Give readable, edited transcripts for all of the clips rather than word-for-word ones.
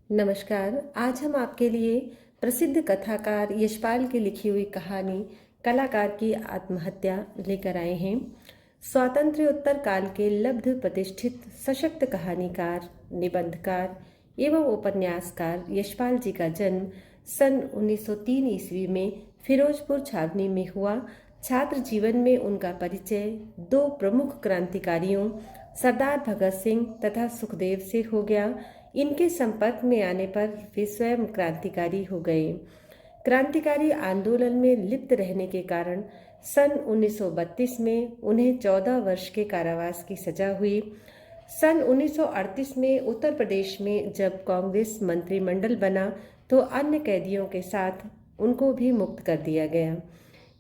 नमस्कार। आज हम आपके लिए प्रसिद्ध कथाकार यशपाल की लिखी हुई कहानी कलाकार की आत्महत्या लेकर आए हैं। स्वातंत्र्योत्तर काल के लब्ध प्रतिष्ठित सशक्त कहानीकार, निबंधकार एवं उपन्यासकार यशपाल जी का जन्म सन 1903 ईस्वी में फिरोजपुर छावनी में हुआ। छात्र जीवन में उनका परिचय दो प्रमुख क्रांतिकारियों सरदार भगत सिंह तथा सुखदेव से हो गया। इनके संपर्क में आने पर वे स्वयं क्रांतिकारी हो गए। क्रांतिकारी आंदोलन में लिप्त रहने के कारण सन 1932 में उन्हें 14 वर्ष के कारावास की सजा हुई। सन 1938 में उत्तर प्रदेश में जब कांग्रेस मंत्रिमंडल बना तो अन्य कैदियों के साथ उनको भी मुक्त कर दिया गया।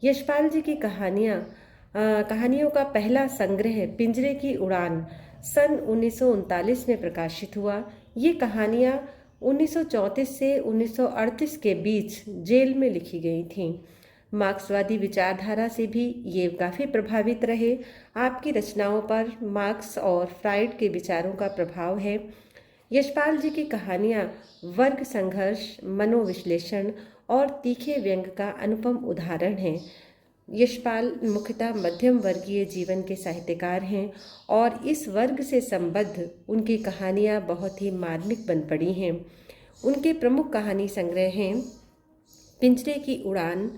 यशपाल जी की कहानियों का पहला संग्रह पिंजरे की उड़ान सन 1939 में प्रकाशित हुआ। ये कहानियाँ 1934 से 1938 के बीच जेल में लिखी गई थीं। मार्क्सवादी विचारधारा से भी ये काफ़ी प्रभावित रहे। आपकी रचनाओं पर मार्क्स और फ्राइड के विचारों का प्रभाव है। यशपाल जी की कहानियाँ वर्ग संघर्ष, मनोविश्लेषण और तीखे व्यंग का अनुपम उदाहरण हैं। यशपाल मुख्यतः मध्यम वर्गीय जीवन के साहित्यकार हैं और इस वर्ग से संबद्ध उनकी कहानियाँ बहुत ही मार्मिक बन पड़ी हैं। उनके प्रमुख कहानी संग्रह हैं पिंजरे की उड़ान,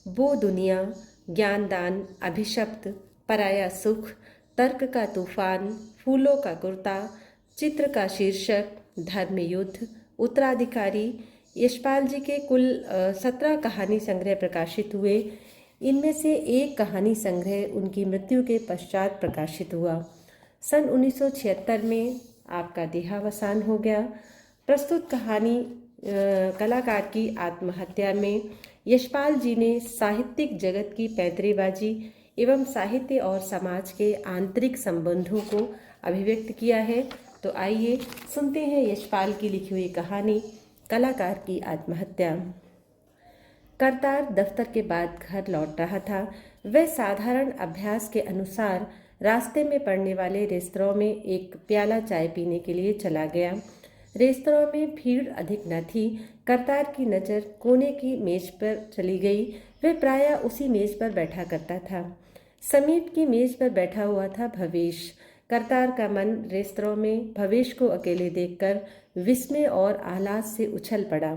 वो दुनिया, ज्ञानदान, अभिशप्त, पराया सुख, तर्क का तूफान, फूलों का कुर्ता, चित्र का शीर्षक, धर्म युद्ध, उत्तराधिकारी। यशपाल जी के कुल 17 कहानी संग्रह प्रकाशित हुए। इनमें से एक कहानी संग्रह उनकी मृत्यु के पश्चात प्रकाशित हुआ। सन 1976 में आपका देहावसान हो गया। प्रस्तुत कहानी कलाकार की आत्महत्या में यशपाल जी ने साहित्यिक जगत की पैंतरेबाजी एवं साहित्य और समाज के आंतरिक संबंधों को अभिव्यक्त किया है। तो आइए सुनते हैं यशपाल की लिखी हुई कहानी कलाकार की आत्महत्या। करतार दफ्तर के बाद घर लौट रहा था। वह साधारण अभ्यास के अनुसार रास्ते में पड़ने वाले रेस्तरां में एक प्याला चाय पीने के लिए चला गया। रेस्तरां में भीड़ अधिक न थी। करतार की नज़र कोने की मेज पर चली गई। वह प्रायः उसी मेज पर बैठा करता था। समीप की मेज पर बैठा हुआ था भवेश। करतार का मन रेस्तरां में भवेश को अकेले देखकर विस्मय और आह्लाद से उछल पड़ा।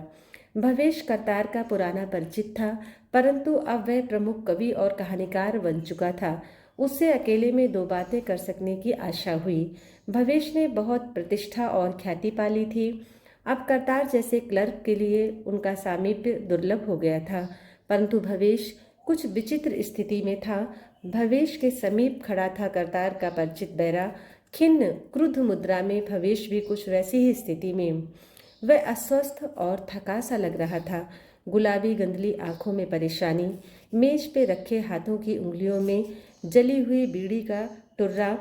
भवेश करतार का पुराना परिचित था, परंतु अब वह प्रमुख कवि और कहानीकार बन चुका था। उससे अकेले में दो बातें कर सकने की आशा हुई। भवेश ने बहुत प्रतिष्ठा और ख्याति पाली थी। अब करतार जैसे क्लर्क के लिए उनका सामीप्य दुर्लभ हो गया था, परंतु भवेश कुछ विचित्र स्थिति में था। भवेश के समीप खड़ा था करतार का परिचित बैरा। खिन्न क्रुद्ध मुद्रा में भवेश भी कुछ वैसी ही स्थिति में। वह अस्वस्थ और थका सा लग रहा था। गुलाबी गंदली आंखों में परेशानी, मेज पे रखे हाथों की उंगलियों में जली हुई बीड़ी का टुर्रा।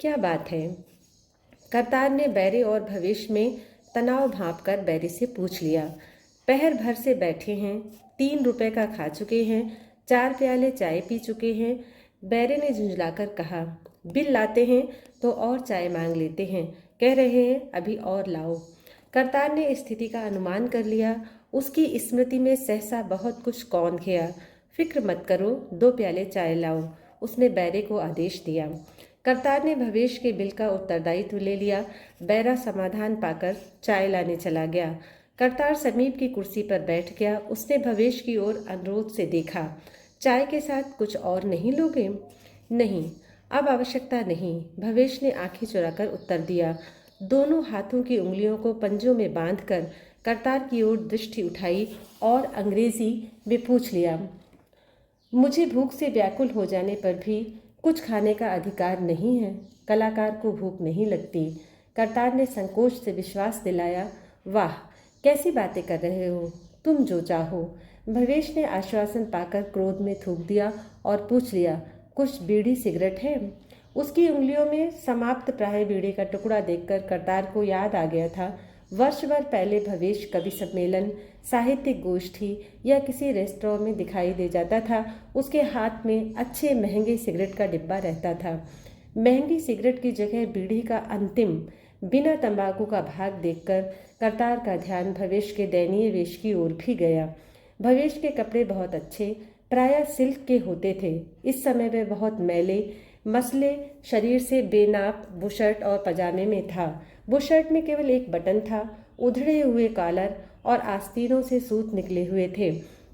क्या बात है? करतार ने बैरे और भवेश में तनाव भांपकर बैरे से पूछ लिया। पहर भर से बैठे हैं, 3 रुपए का खा चुके हैं, 4 प्याले चाय पी चुके हैं। बैरे ने झुंझलाकर कहा, बिल लाते हैं तो और चाय मांग लेते हैं, कह रहे हैं अभी और लाओ। करतार ने स्थिति का अनुमान कर लिया। उसकी स्मृति में सहसा बहुत कुछ कौंध गया। फिक्र मत करो, 2 प्याले चाय लाओ, उसने बैरे को आदेश दिया। करतार ने भवेश के बिल का उत्तरदायित्व ले लिया। बैरा समाधान पाकर चाय लाने चला गया। करतार समीप की कुर्सी पर बैठ गया। उसने भवेश की ओर अनुरोध से देखा। चाय के साथ कुछ और नहीं लोगे? नहीं, अब आवश्यकता नहीं, भवेश ने आंखें चुराकर उत्तर दिया। दोनों हाथों की उंगलियों को पंजों में बांधकर करतार की ओर दृष्टि उठाई और अंग्रेजी में पूछ लिया, मुझे भूख से व्याकुल हो जाने पर भी कुछ खाने का अधिकार नहीं है? कलाकार को भूख नहीं लगती। करतार ने संकोच से विश्वास दिलाया। वाह, कैसी बातें कर रहे हो, तुम जो चाहो। भवेश ने आश्वासन पाकर क्रोध में थूक दिया और पूछ लिया, कुछ बीड़ी सिगरेट है? उसकी उंगलियों में समाप्त प्राय बीड़ी का टुकड़ा देखकर करतार को याद आ गया था। वर्ष भर पहले भवेश कवि सम्मेलन, साहित्यिक गोष्ठी या किसी रेस्तरां में दिखाई दे जाता था। उसके हाथ में अच्छे महंगे सिगरेट का डिब्बा रहता था। महंगी सिगरेट की जगह बीड़ी का अंतिम बिना तंबाकू का भाग देखकर करतार का ध्यान भवेश के दयनीय वेश की ओर भी गया। भवेश के कपड़े बहुत अच्छे, प्रायः सिल्क के होते थे। इस समय वह बहुत मैले मसले शरीर से बेनाप बुशर्ट और पजामे में था। बुशर्ट में केवल एक बटन था, उधड़े हुए कॉलर और आस्तीनों से सूत निकले हुए थे।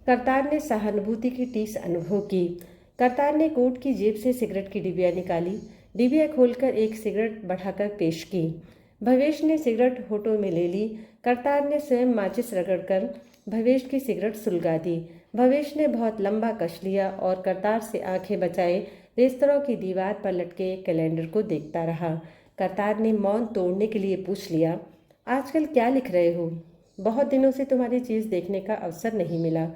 करतार ने सहानुभूति की टीस अनुभव की। करतार ने कोट की जेब से सिगरेट की डिबिया निकाली, डिबिया खोलकर एक सिगरेट बढ़ाकर पेश की। भवेश ने सिगरेट होठों में ले ली। करतार ने स्वयं माचिस रगड़कर भवेश की सिगरेट सुलगा दी। भवेश ने बहुत लंबा कश लिया और करतार से आंखें बचाए रेस्तरां की दीवार पर लटके एक कैलेंडर को देखता रहा। करतार ने मौन तोड़ने के लिए पूछ लिया, आजकल क्या लिख रहे हो? बहुत दिनों से तुम्हारी चीज़ देखने का अवसर नहीं मिला।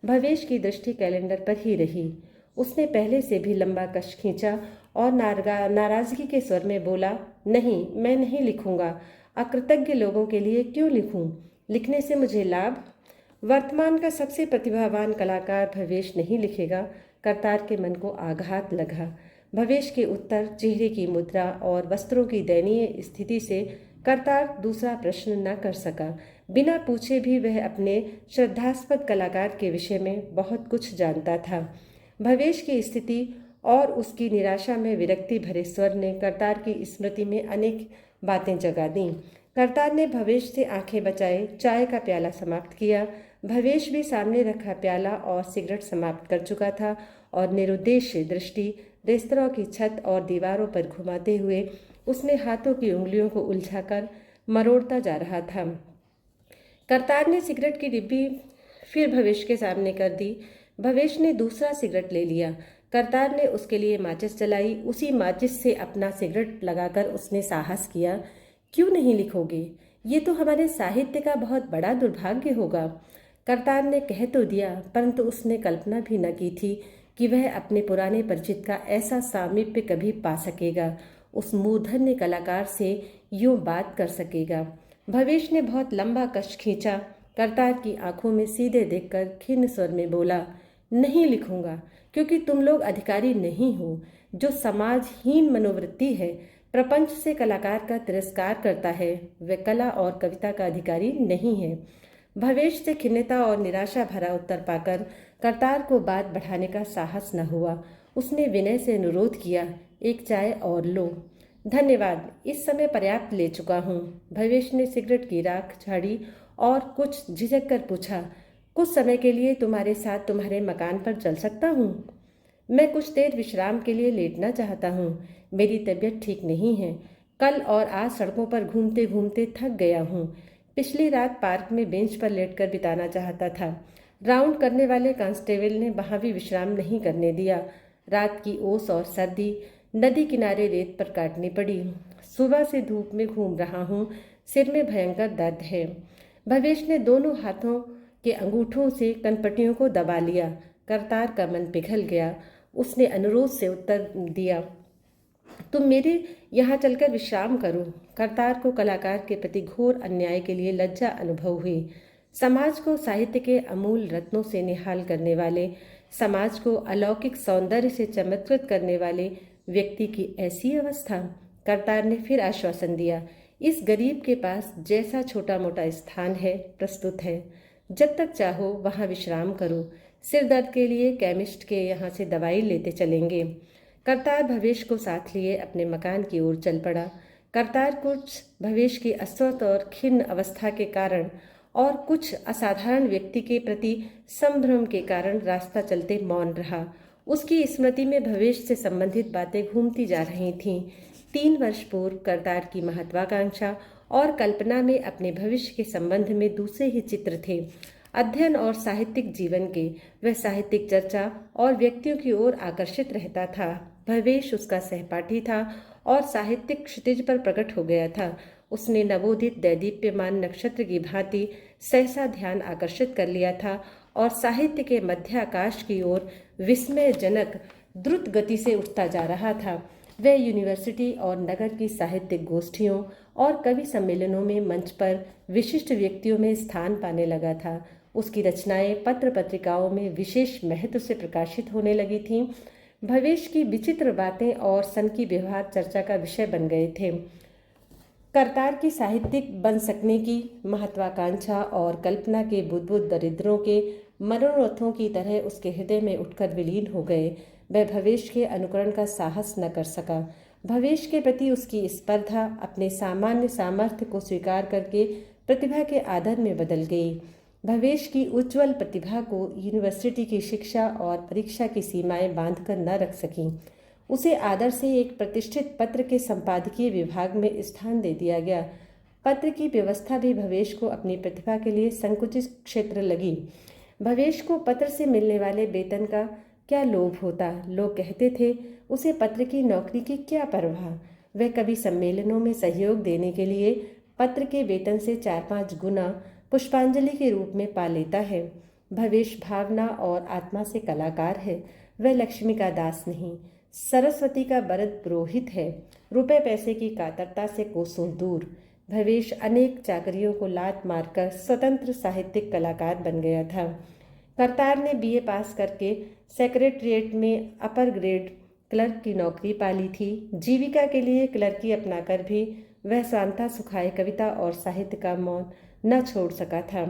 भवेश की दृष्टि कैलेंडर पर ही रही। उसने पहले से भी लंबा कश खींचा और नाराजगी के स्वर में बोला, नहीं, मैं नहीं लिखूंगा। अकृतज्ञ लोगों के लिए क्यों लिखूं? लिखने से मुझे लाभ? वर्तमान का सबसे प्रतिभावान कलाकार भवेश नहीं लिखेगा। करतार के मन को आघात लगा। भवेश के उत्तर, चेहरे की मुद्रा और वस्त्रों की दयनीय स्थिति से करतार दूसरा प्रश्न न कर सका। बिना पूछे भी वह अपने श्रद्धास्पद कलाकार के विषय में बहुत कुछ जानता था। भवेश की स्थिति और उसकी निराशा में विरक्ति भरे स्वर ने करतार की स्मृति में अनेक बातें जगा दी। करतार ने भवेश से आंखें बचाए चाय का प्याला समाप्त किया। भवेश भी सामने रखा प्याला और सिगरेट समाप्त कर चुका था और निरुद्देश्य दृष्टि रेस्तरां की छत और दीवारों पर घुमाते हुए उसने हाथों की उंगलियों को उलझाकर मरोड़ता जा रहा था। करतार ने सिगरेट की डिब्बी फिर भवेश के सामने कर दी। भवेश ने दूसरा सिगरेट ले लिया। करतार ने उसके लिए माचिस जलाई। उसी माचिस से अपना सिगरेट लगाकर उसने साहस किया, क्यों नहीं लिखोगे? ये तो हमारे साहित्य का बहुत बड़ा दुर्भाग्य होगा। करतार ने कह तो दिया, परंतु उसने कल्पना भी न की थी कि वह अपने पुराने परिचित का ऐसा सामीप्य कभी पा सकेगा, उस मूर्धन्य कलाकार से यूं बात कर सकेगा। भवेश ने बहुत लंबा कश खींचा। करतार की आंखों में सीधे देखकर खिन्न स्वर में बोला, नहीं लिखूंगा, क्योंकि तुम लोग अधिकारी नहीं हो। जो समाजहीन मनोवृत्ति है, प्रपंच से कलाकार का तिरस्कार करता है, वह कला और कविता का अधिकारी नहीं है। भवेश से खिन्नता और निराशा भरा उत्तर पाकर करतार को बात बढ़ाने का साहस न हुआ। उसने विनय से अनुरोध किया, एक चाय और लो। धन्यवाद, इस समय पर्याप्त ले चुका हूँ। भवेश ने सिगरेट की राख झाड़ी और कुछ झिझक कर पूछा, कुछ समय के लिए तुम्हारे साथ तुम्हारे मकान पर चल सकता हूँ? मैं कुछ देर विश्राम के लिए लेटना चाहता हूँ। मेरी तबीयत ठीक नहीं है। कल और आज सड़कों पर घूमते घूमते थक गया हूँ। पिछली रात पार्क में बेंच पर लेटकर बिताना चाहता था। राउंड करने वाले कांस्टेबल ने वहाँ भी विश्राम नहीं करने दिया। रात की ओस और सर्दी नदी किनारे रेत पर काटनी पड़ी। सुबह से धूप में घूम रहा हूँ। सिर में भयंकर दर्द है। भवेश ने दोनों हाथों के अंगूठों से कनपटियों को दबा लिया। करतार का मन पिघल गया। उसने अनुरोध से उत्तर दिया, तुम मेरे यहाँ चलकर विश्राम करो। करतार को कलाकार के प्रति घोर अन्याय के लिए लज्जा अनुभव हुई। समाज को साहित्य के अमूल रत्नों से निहाल करने वाले, समाज को अलौकिक सौंदर्य से चमत्कृत करने वाले व्यक्ति की ऐसी अवस्था। करतार ने फिर आश्वासन दिया, इस गरीब के पास जैसा छोटा मोटा स्थान है प्रस्तुत है, जब तक चाहो वहाँ विश्राम करो। सिर दर्द के लिए केमिस्ट के यहाँ से दवाई लेते चलेंगे। करतार भवेश को साथ लिए अपने मकान की ओर चल पड़ा। करतार कुछ भवेश की अस्वस्थ और खिन्न अवस्था के कारण और कुछ असाधारण व्यक्ति के प्रति संभ्रम के कारण रास्ता चलते मौन रहा। उसकी स्मृति में भवेश से संबंधित बातें घूमती जा रही थीं। 3 वर्ष पूर्व करतार की महत्वाकांक्षा और कल्पना में अपने भविष्य के संबंध में दूसरे ही चित्र थे। अध्ययन और साहित्यिक जीवन के वह साहित्यिक चर्चा और व्यक्तियों की ओर आकर्षित रहता था। भवेश उसका सहपाठी था और साहित्यिक क्षितिज पर प्रकट हो गया था। उसने नवोदित दैदीप्यमान नक्षत्र की भांति सहसा ध्यान आकर्षित कर लिया था और साहित्य के मध्य आकाश की ओर विस्मयजनक द्रुत गति से उठता जा रहा था। वह यूनिवर्सिटी और नगर की साहित्यिक गोष्ठियों और कवि सम्मेलनों में मंच पर विशिष्ट व्यक्तियों में स्थान पाने लगा था। उसकी रचनाएं पत्र पत्रिकाओं में विशेष महत्व से प्रकाशित होने लगी थीं। भवेश की विचित्र बातें और सन की व्यवहार चर्चा का विषय बन गए थे। करतार की साहित्यिक बन सकने की महत्वाकांक्षा और कल्पना के बुद्बुद दरिद्रों के मनोरथों की तरह उसके हृदय में उठकर विलीन हो गए। वह भवेश के अनुकरण का साहस न कर सका। भवेश के प्रति उसकी स्पर्धा अपने सामान्य सामर्थ्य को स्वीकार करके प्रतिभा के आदर में बदल गई। भवेश की उज्ज्वल प्रतिभा को यूनिवर्सिटी की शिक्षा और परीक्षा की सीमाएं बांधकर न रख सकीं। उसे आदर से एक प्रतिष्ठित पत्र के संपादकीय विभाग में स्थान दे दिया गया। पत्र की व्यवस्था भी भवेश को अपनी प्रतिभा के लिए संकुचित क्षेत्र लगी। भवेश को पत्र से मिलने वाले वेतन का क्या लोभ होता। लोग कहते थे उसे पत्र की नौकरी की क्या परवाह। वह कभी सम्मेलनों में सहयोग देने के लिए पत्र के वेतन से 4-5 गुना पुष्पांजलि के रूप में पा लेता है। भवेश भावना और आत्मा से कलाकार है। वह लक्ष्मी का दास नहीं, सरस्वती का वरद पुरोहित है। रुपए पैसे की कातरता से कोसों दूर भवेश अनेक चाकरियों को लात मारकर स्वतंत्र साहित्यिक कलाकार बन गया था। करतार ने बीए पास करके सेक्रेटरिएट में अपर ग्रेड क्लर्क की नौकरी पाली थी। जीविका के लिए क्लर्की अपनाकर भी वह स्वांता सुखाए कविता और साहित्य का मौन न छोड़ सका था।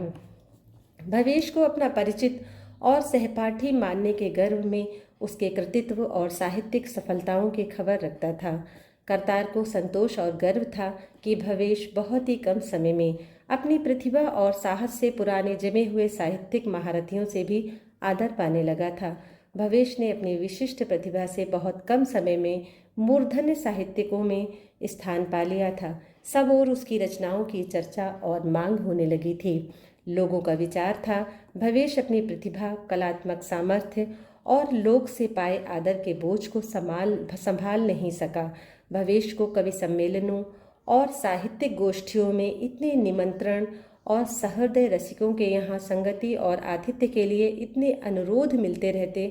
भवेश को अपना परिचित और सहपाठी मानने के गर्व में उसके कृतित्व और साहित्यिक सफलताओं की खबर रखता था। करतार को संतोष और गर्व था कि भवेश बहुत ही कम समय में अपनी प्रतिभा और साहस से पुराने जमे हुए साहित्यिक महारथियों से भी आदर पाने लगा था। भवेश ने अपनी विशिष्ट प्रतिभा से बहुत कम समय में मूर्धन्य साहित्यिकों में स्थान पा लिया था। सब ओर उसकी रचनाओं की चर्चा और मांग होने लगी थी। लोगों का विचार था भवेश अपनी प्रतिभा, कलात्मक सामर्थ्य और लोक से पाए आदर के बोझ को संभाल नहीं सका। भवेश को कवि सम्मेलनों और साहित्यिक गोष्ठियों में इतने निमंत्रण और सहृदय रसिकों के यहाँ संगति और आतिथ्य के लिए इतने अनुरोध मिलते रहते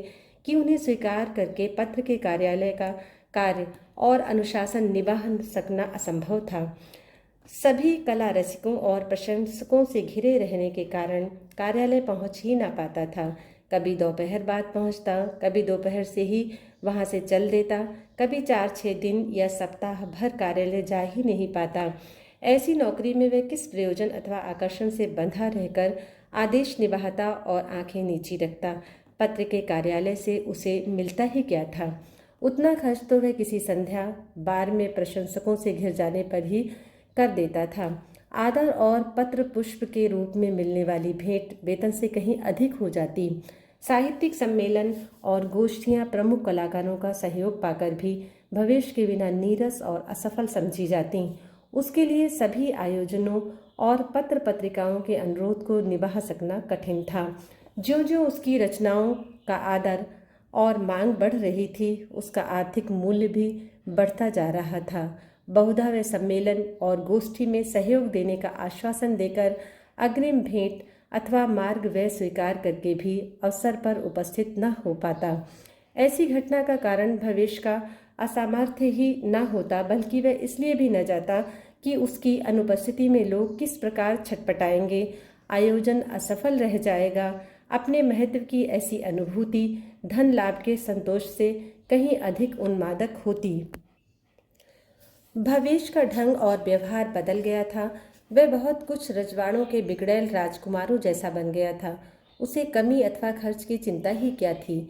कि उन्हें स्वीकार करके पत्र के कार्यालय का कार्य और अनुशासन निभा सकना असंभव था। सभी कला रसिकों और प्रशंसकों से घिरे रहने के कारण कार्यालय पहुंच ही ना पाता था। कभी दोपहर बाद पहुंचता, कभी दोपहर से ही वहां से चल देता, कभी 4-6 दिन या सप्ताह भर कार्यालय जा ही नहीं पाता। ऐसी नौकरी में वह किस प्रयोजन अथवा आकर्षण से बंधा रहकर आदेश निभाता और आंखें नीची रखता। पत्र के कार्यालय से उसे मिलता ही क्या था। उतना खर्च तो वह किसी संध्या बार में प्रशंसकों से घिर जाने पर ही कर देता था। आदर और पत्र पुष्प के रूप में मिलने वाली भेंट वेतन से कहीं अधिक हो जाती। साहित्यिक सम्मेलन और गोष्ठियां प्रमुख कलाकारों का सहयोग पाकर भी भवेश के बिना नीरस और असफल समझी जाती। उसके लिए सभी आयोजनों और पत्र पत्रिकाओं के अनुरोध को निभा सकना कठिन था। ज्यों ज्यों उसकी रचनाओं का आदर और मांग बढ़ रही थी, उसका आर्थिक मूल्य भी बढ़ता जा रहा था। बहुधा वह सम्मेलन और गोष्ठी में सहयोग देने का आश्वासन देकर अग्रिम भेंट अथवा मार्ग व्यय स्वीकार करके भी अवसर पर उपस्थित न हो पाता। ऐसी घटना का कारण भवेश का असामर्थ्य ही न होता, बल्कि वह इसलिए भी न जाता कि उसकी अनुपस्थिति में लोग किस प्रकार छटपटाएंगे, आयोजन असफल रह जाएगा। अपने महत्व की ऐसी अनुभूति धन लाभ के संतोष से कहीं अधिक उन्मादक होती। भवेश का ढंग और व्यवहार बदल गया था। वह बहुत कुछ रजवाड़ों के बिगड़ैल राजकुमारों जैसा बन गया था। उसे कमी अथवा खर्च की चिंता ही क्या थी।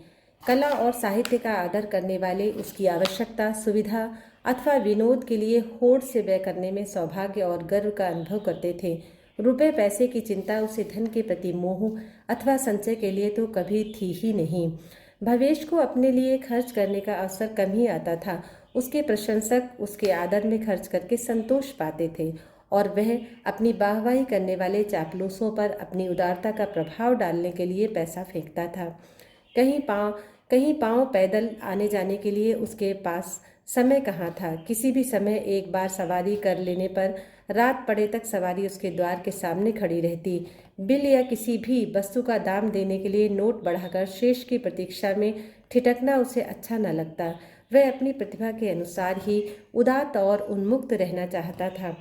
कला और साहित्य का आदर करने वाले उसकी आवश्यकता, सुविधा अथवा विनोद के लिए होड़ से व्यय करने में सौभाग्य और गर्व का अनुभव करते थे। रुपए पैसे की चिंता उसे धन के प्रति मोह अथवा संचय के लिए तो कभी थी ही नहीं। भवेश को अपने लिए खर्च करने का अवसर कम ही आता था। उसके प्रशंसक उसके आदर में खर्च करके संतोष पाते थे और वह अपनी वाहवाही करने वाले चापलूसों पर अपनी उदारता का प्रभाव डालने के लिए पैसा फेंकता था। कहीं पाँव पैदल आने जाने के लिए उसके पास समय कहाँ था। किसी भी समय एक बार सवारी कर लेने पर रात पड़े तक सवारी उसके द्वार के सामने खड़ी रहती। बिल या किसी भी वस्तु का दाम देने के लिए नोट बढ़ाकर शेष की प्रतीक्षा में ठिठकना उसे अच्छा न लगता। वह अपनी प्रतिभा के अनुसार ही उदात्त और उन्मुक्त रहना चाहता था।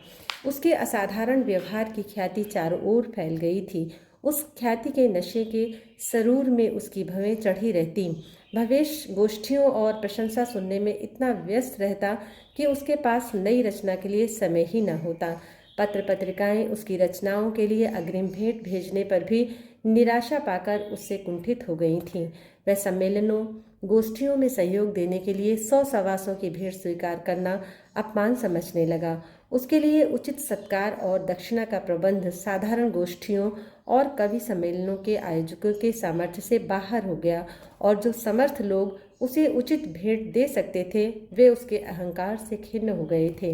उसके असाधारण व्यवहार की ख्याति चारों ओर फैल गई थी। उस ख्याति के नशे के सरूर में उसकी भवें चढ़ी रहती। भवेश गोष्ठियों और प्रशंसा सुनने में इतना व्यस्त रहता कि उसके पास नई रचना के लिए समय ही न होता। पत्र पत्रिकाएं उसकी रचनाओं के लिए अग्रिम भेंट भेजने पर भी निराशा पाकर उससे कुंठित हो गई थीं। वह सम्मेलनों गोष्ठियों में सहयोग देने के लिए 100 सवासों की भेंट स्वीकार करना अपमान समझने लगा। उसके लिए उचित सत्कार और दक्षिणा का प्रबंध साधारण गोष्ठियों और कवि सम्मेलनों के आयोजकों के सामर्थ्य से बाहर हो गया, और जो समर्थ लोग उसे उचित भेंट दे सकते थे वे उसके अहंकार से खिन्न हो गए थे।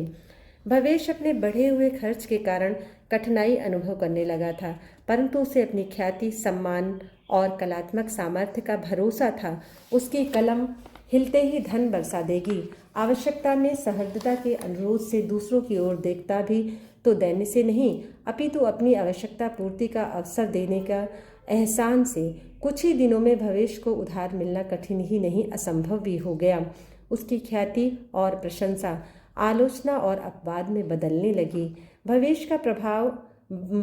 भवेश अपने बढ़े हुए खर्च के कारण कठिनाई अनुभव करने लगा था, परंतु उसे अपनी ख्याति, सम्मान और कलात्मक सामर्थ्य का भरोसा था। उसकी कलम हिलते ही धन बरसा देगी। आवश्यकता में सहृदयता के अनुरोध से दूसरों की ओर देखता भी तो दैन्य से नहीं, अपितु अपनी आवश्यकता पूर्ति का अवसर देने का एहसान से। कुछ ही दिनों में भवेश को उधार मिलना कठिन ही नहीं, असंभव भी हो गया। उसकी ख्याति और प्रशंसा आलोचना और अपवाद में बदलने लगी। भवेश का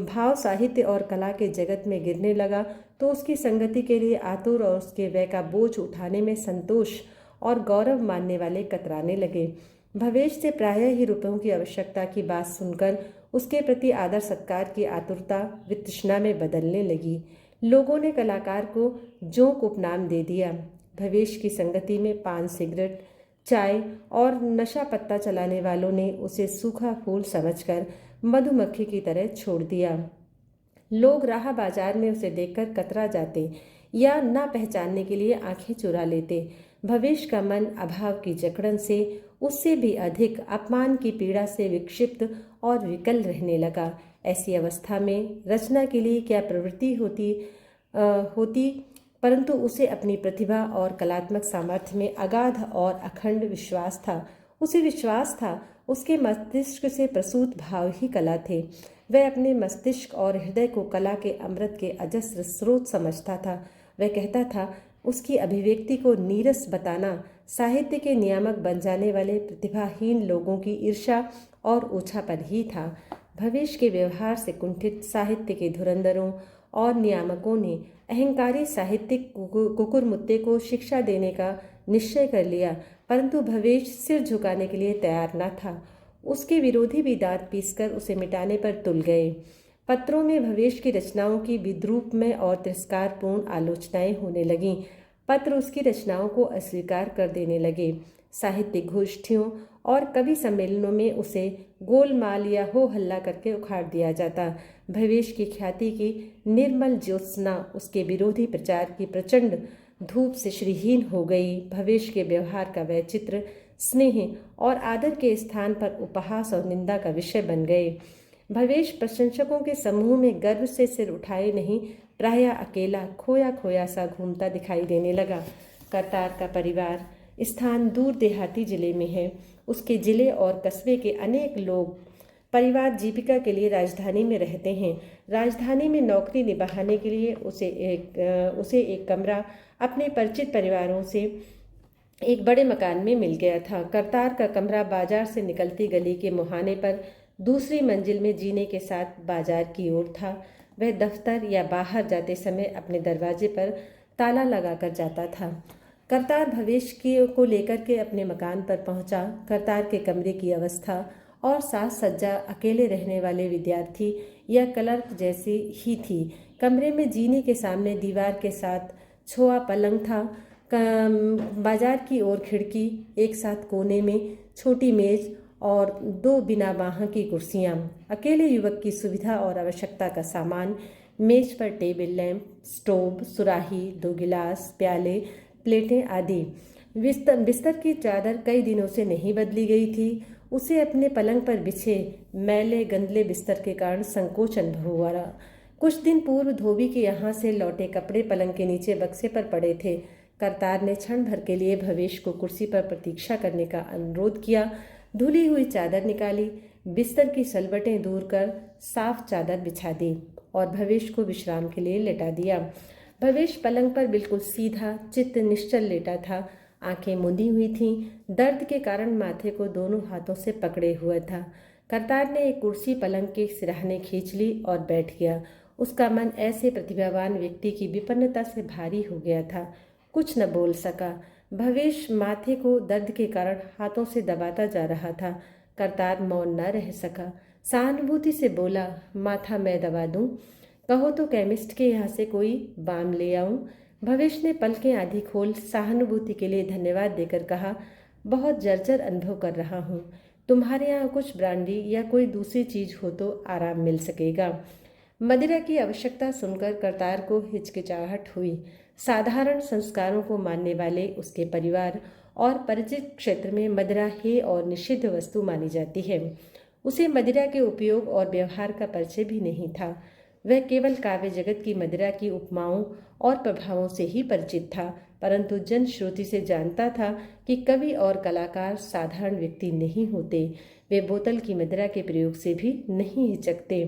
भाव साहित्य और कला के जगत में गिरने लगा तो उसकी संगति के लिए आतुर और उसके व्यय का बोझ उठाने में संतोष और गौरव मानने वाले कतराने लगे। भवेश से प्रायः ही रुपयों की आवश्यकता की बात सुनकर उसके प्रति आदर सत्कार की आतुरता वितृष्णा में बदलने लगी। लोगों ने कलाकार को जोंक उपनाम दे दिया। भवेश की संगति में पान, सिगरेट, चाय और नशा पत्ता चलाने वालों ने उसे सूखा फूल समझकर मधुमक्खी की तरह छोड़ दिया। लोग राह बाजार में उसे देखकर कतरा जाते या ना पहचानने के लिए आंखें चुरा लेते। भवेश का मन अभाव की जकड़न से उससे भी अधिक अपमान की पीड़ा से विक्षिप्त और विकल रहने लगा। ऐसी अवस्था में रचना के लिए क्या प्रवृत्ति होती, परंतु उसे अपनी प्रतिभा और कलात्मक सामर्थ्य में अगाध और अखंड विश्वास था। उसे विश्वास था उसके मस्तिष्क से प्रसूत भाव ही कला थे। वह अपने मस्तिष्क और हृदय को कला के अमृत के अजस्र स्रोत समझता था। वह कहता था उसकी अभिव्यक्ति को नीरस बताना साहित्य के नियामक बन जाने वाले प्रतिभाहीन लोगों की ईर्ष्या और ओछापन ही था। भवेश के व्यवहार से कुंठित साहित्य के धुरंधरों और नियामकों ने अहंकारी साहित्यिक कुकुरमुत्ते को शिक्षा देने का निश्चय कर लिया, परंतु भवेश सिर झुकाने के लिए तैयार न था। उसके विरोधी भी दांत पीसकर उसे मिटाने पर तुल गए। पत्रों में भवेश की रचनाओं की विद्रूपमय और तिरस्कारपूर्ण आलोचनाएं होने लगीं। पत्र उसकी रचनाओं को अस्वीकार कर देने लगे। साहित्यिक गोष्ठियों और कवि सम्मेलनों में उसे गोलमाल या हो हल्ला करके उखाड़ दिया जाता। भवेश की ख्याति की निर्मल ज्योत्सना उसके विरोधी प्रचार की प्रचंड धूप से श्रीहीन हो गई। भवेश के व्यवहार का वह चित्र स्नेह और आदर के स्थान पर उपहास और निंदा का विषय बन गए। भवेश प्रशंसकों के समूह में गर्व से सिर उठाए नहीं, प्रायः अकेला खोया खोया सा घूमता दिखाई देने लगा। करतार का परिवार स्थान दूर देहाती जिले में है। उसके जिले और कस्बे के अनेक लोग परिवार जीविका के लिए राजधानी में रहते हैं। राजधानी में नौकरी निभाने के लिए उसे एक कमरा अपने परिचित परिवारों से एक बड़े मकान में मिल गया था। करतार का कमरा बाजार से निकलती गली के मुहाने पर दूसरी मंजिल में जीने के साथ बाजार की ओर था। वह दफ्तर या बाहर जाते समय अपने दरवाजे पर ताला लगाकर जाता था। करतार भवेश को लेकर के अपने मकान पर पहुंचा। करतार के कमरे की अवस्था और साज सज्जा अकेले रहने वाले विद्यार्थी या क्लर्क जैसी ही थी। कमरे में जीने के सामने दीवार के साथ छोआ पलंग था। बाजार की ओर खिड़की, एक साथ कोने में छोटी मेज और 2 बिना बाह की कुर्सियाँ। अकेले युवक की सुविधा और आवश्यकता का सामान, मेज पर टेबल लैंप, स्टोव, सुराही, 2 गिलास, प्याले, प्लेटें आदि। बिस्तर की चादर कई दिनों से नहीं बदली गई थी। उसे अपने पलंग पर बिछे मैले गंदले बिस्तर के कारण संकोचन हुआ। कुछ दिन पूर्व धोबी के यहाँ से लौटे कपड़े पलंग के नीचे बक्से पर पड़े थे। करतार ने क्षण भर के लिए भवेश को कुर्सी पर प्रतीक्षा करने का अनुरोध किया। धुली हुई चादर निकाली, बिस्तर की सलवटें दूर कर साफ चादर बिछा दी और भवेश को विश्राम के लिए लेटा दिया। भवेश पलंग पर बिल्कुल सीधा चित्त निश्चल लेटा था। आंखें मुंदी हुई थीं। दर्द के कारण माथे को दोनों हाथों से पकड़े हुआ था। करतार ने एक कुर्सी पलंग के सिरहाने खींच ली और बैठ गया। उसका मन ऐसे प्रतिभावान व्यक्ति की विपन्नता से भारी हो गया था। कुछ न बोल सका। भवेश माथे को दर्द के कारण हाथों से दबाता जा रहा था। करतार मौन न रह सका। सहानुभूति से बोला, माथा मैं दबा दूं? कहो तो केमिस्ट के यहाँ से कोई बाम ले आऊं? भवेश ने पलकें आधी खोल सहानुभूति के लिए धन्यवाद देकर कहा, बहुत जर्जर अनुभव कर रहा हूँ। तुम्हारे यहाँ कुछ ब्रांडी या कोई दूसरी चीज हो तो आराम मिल सकेगा। मदिरा की आवश्यकता सुनकर करतार को हिचकिचाहट हुई। साधारण संस्कारों को मानने वाले उसके परिवार और परिचित क्षेत्र में मदिरा हे और निषिद्ध वस्तु मानी जाती है। उसे मदिरा के उपयोग और व्यवहार का परिचय भी नहीं था। वह केवल काव्य जगत की मदिरा की उपमाओं और प्रभावों से ही परिचित था, परंतु जनश्रुति से जानता था कि कवि और कलाकार साधारण व्यक्ति नहीं होते। वे बोतल की मदिरा के प्रयोग से भी नहीं हिचकते।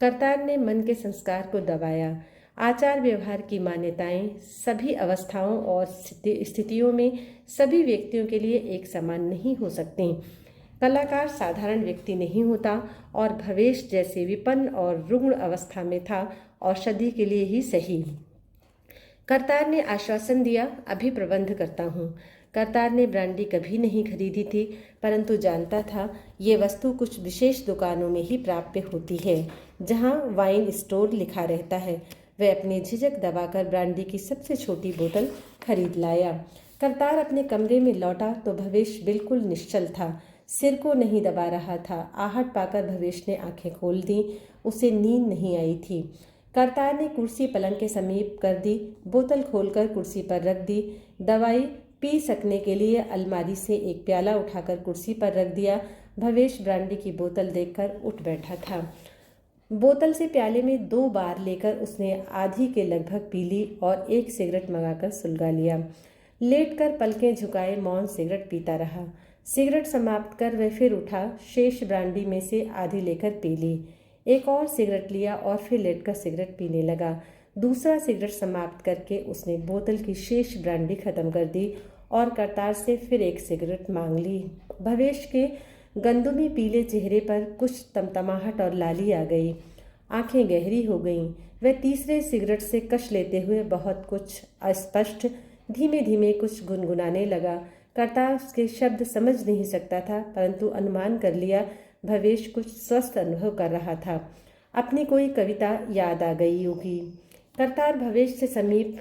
करतार ने मन के संस्कार को दबाया। आचार व्यवहार की मान्यताएं सभी अवस्थाओं और स्थितियों में सभी व्यक्तियों के लिए एक समान नहीं हो सकती। कलाकार साधारण व्यक्ति नहीं होता और भवेश जैसे विपन्न और रुग्ण अवस्था में था औषधि के लिए ही सही। करतार ने आश्वासन दिया, अभी प्रबंध करता हूँ। करतार ने ब्रांडी कभी नहीं खरीदी थी, परंतु जानता था ये वस्तु कुछ विशेष दुकानों में ही प्राप्य होती है जहाँ वाइन स्टोर लिखा रहता है। वह अपनी झिझक दबाकर ब्रांडी की सबसे छोटी बोतल खरीद लाया। करतार अपने कमरे में लौटा तो भवेश बिल्कुल निश्चल था, सिर को नहीं दबा रहा था। आहट पाकर भवेश ने आंखें खोल दी। उसे नींद नहीं आई थी। करतार ने कुर्सी पलंग के समीप कर दी, बोतल खोलकर कुर्सी पर रख दी। दवाई पी सकने के लिए अलमारी से एक प्याला उठाकर कुर्सी पर रख दिया। भवेश ब्रांडी की बोतल देखकर उठ बैठा था। बोतल से प्याले में 2 बार लेकर उसने आधी के लगभग पी ली और एक सिगरेट मंगाकर सुलगा लिया। लेटकर पलकें झुकाए मौन सिगरेट पीता रहा। सिगरेट समाप्त कर वह फिर उठा, शेष ब्रांडी में से आधी लेकर पी ली। एक और सिगरेट लिया और फिर लेटकर सिगरेट पीने लगा। दूसरा सिगरेट समाप्त करके उसने बोतल की शेष ब्रांडी खत्म कर दी और करतार से फिर एक सिगरेट मांग ली। भवेश के गंदुमी पीले चेहरे पर कुछ तमतमाहट और लाली आ गई। आंखें गहरी हो गईं। वह तीसरे सिगरेट से कश लेते हुए बहुत कुछ अस्पष्ट धीमे धीमे कुछ गुनगुनाने लगा। करतार उसके शब्द समझ नहीं सकता था, परंतु अनुमान कर लिया भवेश कुछ स्वस्थ अनुभव कर रहा था। अपनी कोई कविता याद आ गई होगी। करतार भवेश से समीप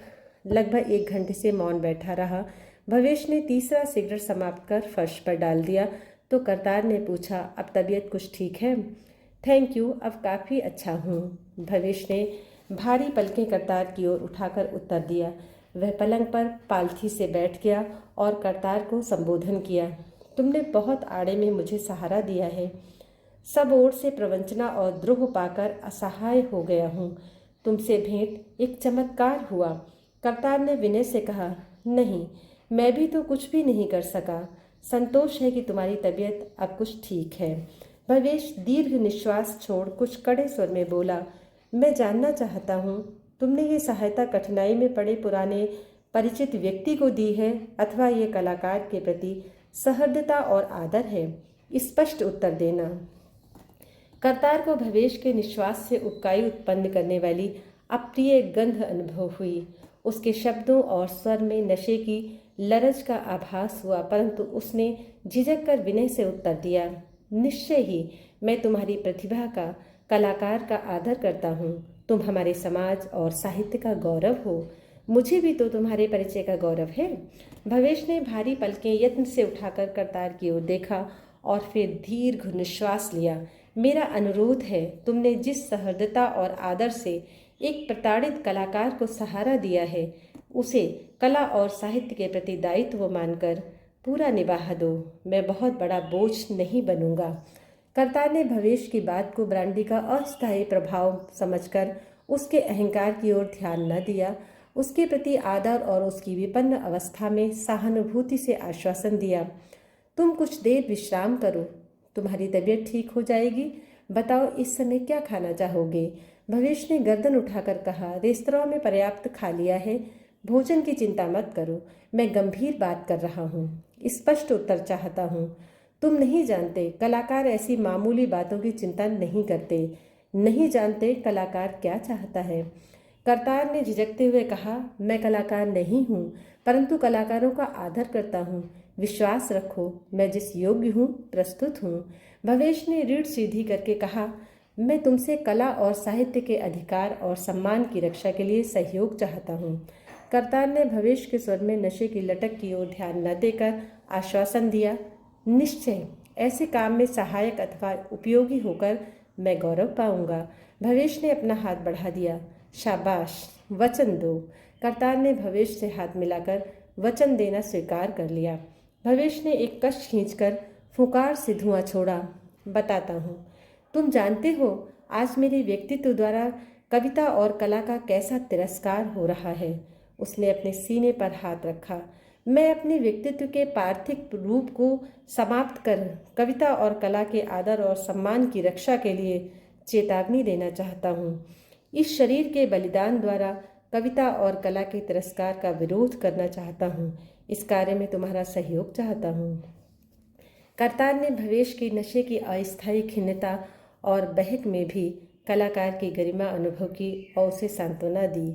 लगभग 1 घंटे से मौन बैठा रहा। भवेश ने तीसरा सिगरेट समाप्त कर फर्श पर डाल दिया तो करतार ने पूछा, अब तबीयत कुछ ठीक है? थैंक यू, अब काफ़ी अच्छा हूँ। भवेश ने भारी पलकें करतार की ओर उठाकर उत्तर दिया। वह पलंग पर पालथी से बैठ गया और करतार को संबोधन किया, तुमने बहुत आड़े में मुझे सहारा दिया है। सब ओर से प्रवंचना और द्रोह पाकर असहाय हो गया हूँ। तुमसे भेंट एक चमत्कार हुआ। करतार ने विनय से कहा, नहीं, मैं भी तो कुछ भी नहीं कर सका। संतोष है कि तुम्हारी तबीयत अब कुछ ठीक है। भवेश दीर्घ निश्वास छोड़ कुछ कड़े स्वर में बोला, मैं जानना चाहता हूँ तुमने ये सहायता कठिनाई में पड़े पुराने परिचित व्यक्ति को दी है अथवा ये कलाकार के प्रति सहृदयता और आदर है? स्पष्ट उत्तर देना। करतार को भवेश के निश्वास से उबकाई उत्पन्न करने वाली अप्रिय गंध अनुभव हुई। उसके शब्दों और स्वर में नशे की लरज का आभास हुआ, परंतु उसने झिझक कर विनय से उत्तर दिया, निश्चय ही मैं तुम्हारी प्रतिभा का, कलाकार का आदर करता हूँ। तुम हमारे समाज और साहित्य का गौरव हो। मुझे भी तो तुम्हारे परिचय का गौरव है। भवेश ने भारी पलकें यत्न से उठाकर करतार की ओर देखा और फिर दीर्घ निश्वास लिया। मेरा अनुरोध है, तुमने जिस सहृदयता और आदर से एक प्रताड़ित कलाकार को सहारा दिया है, उसे कला और साहित्य के प्रति दायित्व मानकर पूरा निभा दो। मैं बहुत बड़ा बोझ नहीं बनूंगा। करतार ने भवेश की बात को ब्रांडी का अस्थायी प्रभाव समझकर उसके अहंकार की ओर ध्यान न दिया। उसके प्रति आदर और उसकी विपन्न अवस्था में सहानुभूति से आश्वासन दिया, तुम कुछ देर विश्राम करो, तुम्हारी तबीयत ठीक हो जाएगी। बताओ इस समय क्या खाना चाहोगे? भवेश ने गर्दन उठाकर कहा, रेस्तरां में पर्याप्त खा लिया है, भोजन की चिंता मत करो। मैं गंभीर बात कर रहा हूँ, स्पष्ट उत्तर चाहता हूँ। तुम नहीं जानते, कलाकार ऐसी मामूली बातों की चिंता नहीं करते। नहीं जानते कलाकार क्या चाहता है। करतार ने झिझकते हुए कहा, मैं कलाकार नहीं हूँ, परंतु कलाकारों का आदर करता हूँ। विश्वास रखो, मैं जिस योग्य हूँ प्रस्तुत हूँ। भवेश ने रीढ़ सीधी करके कहा, मैं तुमसे कला और साहित्य के अधिकार और सम्मान की रक्षा के लिए सहयोग चाहता हूँ। करतार ने भवेश के स्वर में नशे की लटक की ओर ध्यान न देकर आश्वासन दिया, निश्चय ऐसे काम में सहायक अथवा उपयोगी होकर मैं गौरव पाऊंगा। भवेश ने अपना हाथ बढ़ा दिया। शाबाश, वचन दो। करतार ने भवेश से हाथ मिलाकर वचन देना स्वीकार कर लिया। भवेश ने एक कश खींचकर फुंकार से धुआं छोड़ा। बताता हूँ। तुम जानते हो आज मेरे व्यक्तित्व द्वारा कविता और कला का कैसा तिरस्कार हो रहा है। उसने अपने सीने पर हाथ रखा। मैं अपने व्यक्तित्व के पार्थिव रूप को समाप्त कर कविता और कला के आदर और सम्मान की रक्षा के लिए चेतावनी देना चाहता हूँ। इस शरीर के बलिदान द्वारा कविता और कला के तिरस्कार का विरोध करना चाहता हूँ। इस कार्य में तुम्हारा सहयोग चाहता हूँ। करतार ने भवेश की नशे की अस्थायी खिन्नता और बहक में भी कलाकार की गरिमा अनुभव की और उसे सांत्वना दी।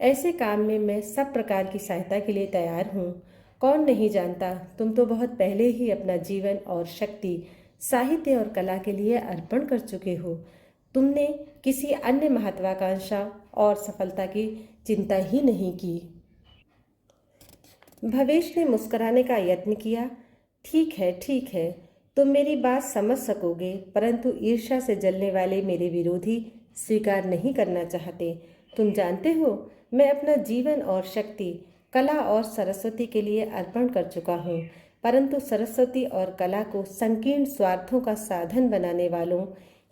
ऐसे काम में मैं सब प्रकार की सहायता के लिए तैयार हूँ। कौन नहीं जानता, तुम तो बहुत पहले ही अपना जीवन और शक्ति साहित्य और कला के लिए अर्पण कर चुके हो। तुमने किसी अन्य महत्वाकांक्षा और सफलता की चिंता ही नहीं की। भवेश ने मुस्कुराने का यत्न किया। ठीक है, तुम मेरी बात समझ सकोगे, परंतु ईर्ष्या से जलने वाले मेरे विरोधी स्वीकार नहीं करना चाहते। तुम जानते हो, मैं अपना जीवन और शक्ति कला और सरस्वती के लिए अर्पण कर चुका हूँ, परंतु सरस्वती और कला को संकीर्ण स्वार्थों का साधन बनाने वालों,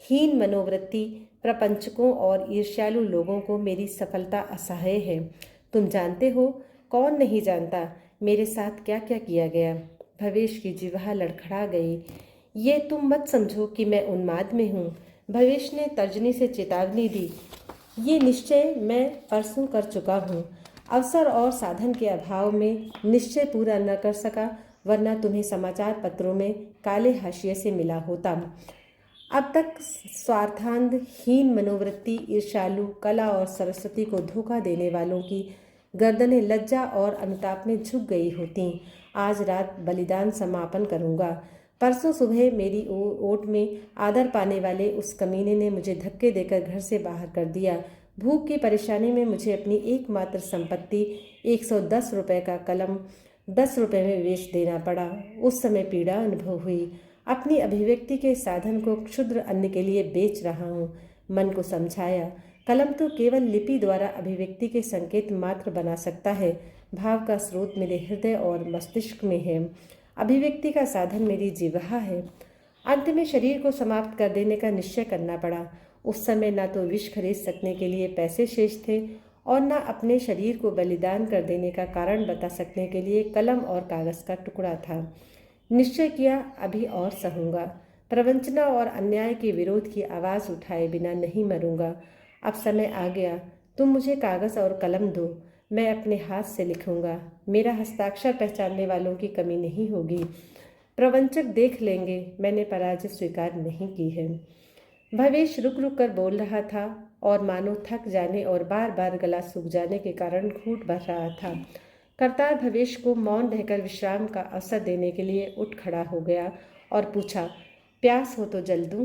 हीन मनोवृत्ति प्रपंचकों और ईर्ष्यालु लोगों को मेरी सफलता असह्य है। तुम जानते हो, कौन नहीं जानता मेरे साथ क्या क्या किया गया। भवेश की जिह्वा लड़खड़ा गई। ये तुम मत समझो कि मैं उन्माद में हूँ। भवेश ने तर्जनी से चेतावनी दी। ये निश्चय मैं परसों कर चुका हूँ। अवसर और साधन के अभाव में निश्चय पूरा न कर सका, वरना तुम्हें समाचार पत्रों में काले हाशिए से मिला होता। अब तक स्वार्थांध हीन मनोवृत्ति ईर्ष्यालु कला और सरस्वती को धोखा देने वालों की गर्दनें लज्जा और अनुताप में झुक गई होती। आज रात बलिदान समापन करूंगा। परसों सुबह मेरी ओट में आदर पाने वाले उस कमीने ने मुझे धक्के देकर घर से बाहर कर दिया। भूख की परेशानी में मुझे अपनी एकमात्र संपत्ति 110 रुपये का कलम 10 रुपये में बेच देना पड़ा। उस समय पीड़ा अनुभव हुई। अपनी अभिव्यक्ति के साधन को क्षुद्र अन्न के लिए बेच रहा हूँ। मन को समझाया, कलम तो केवल लिपि द्वारा अभिव्यक्ति के संकेत मात्र बना सकता है। भाव का स्रोत मेरे हृदय और मस्तिष्क में है। अभिव्यक्ति का साधन मेरी जिह्वा है। अंत में शरीर को समाप्त कर देने का निश्चय करना पड़ा। उस समय न तो विष खरीद सकने के लिए पैसे शेष थे और न अपने शरीर को बलिदान कर देने का कारण बता सकने के लिए कलम और कागज का टुकड़ा था। निश्चय किया, अभी और सहूंगा। प्रवंचना और अन्याय के विरोध की आवाज़ उठाए बिना नहीं मरूंगा। अब समय आ गया। तुम मुझे कागज और कलम दो, मैं अपने हाथ से लिखूंगा। मेरा हस्ताक्षर पहचानने वालों की कमी नहीं होगी। प्रवंचक देख लेंगे मैंने पराजय स्वीकार नहीं की है। भवेश रुक रुक कर बोल रहा था और मानो थक जाने और बार बार गला सूख जाने के कारण घूंट भर रहा था। करतार भवेश को मौन रहकर विश्राम का अवसर देने के लिए उठ खड़ा हो गया और पूछा, प्यास हो तो जल दूं?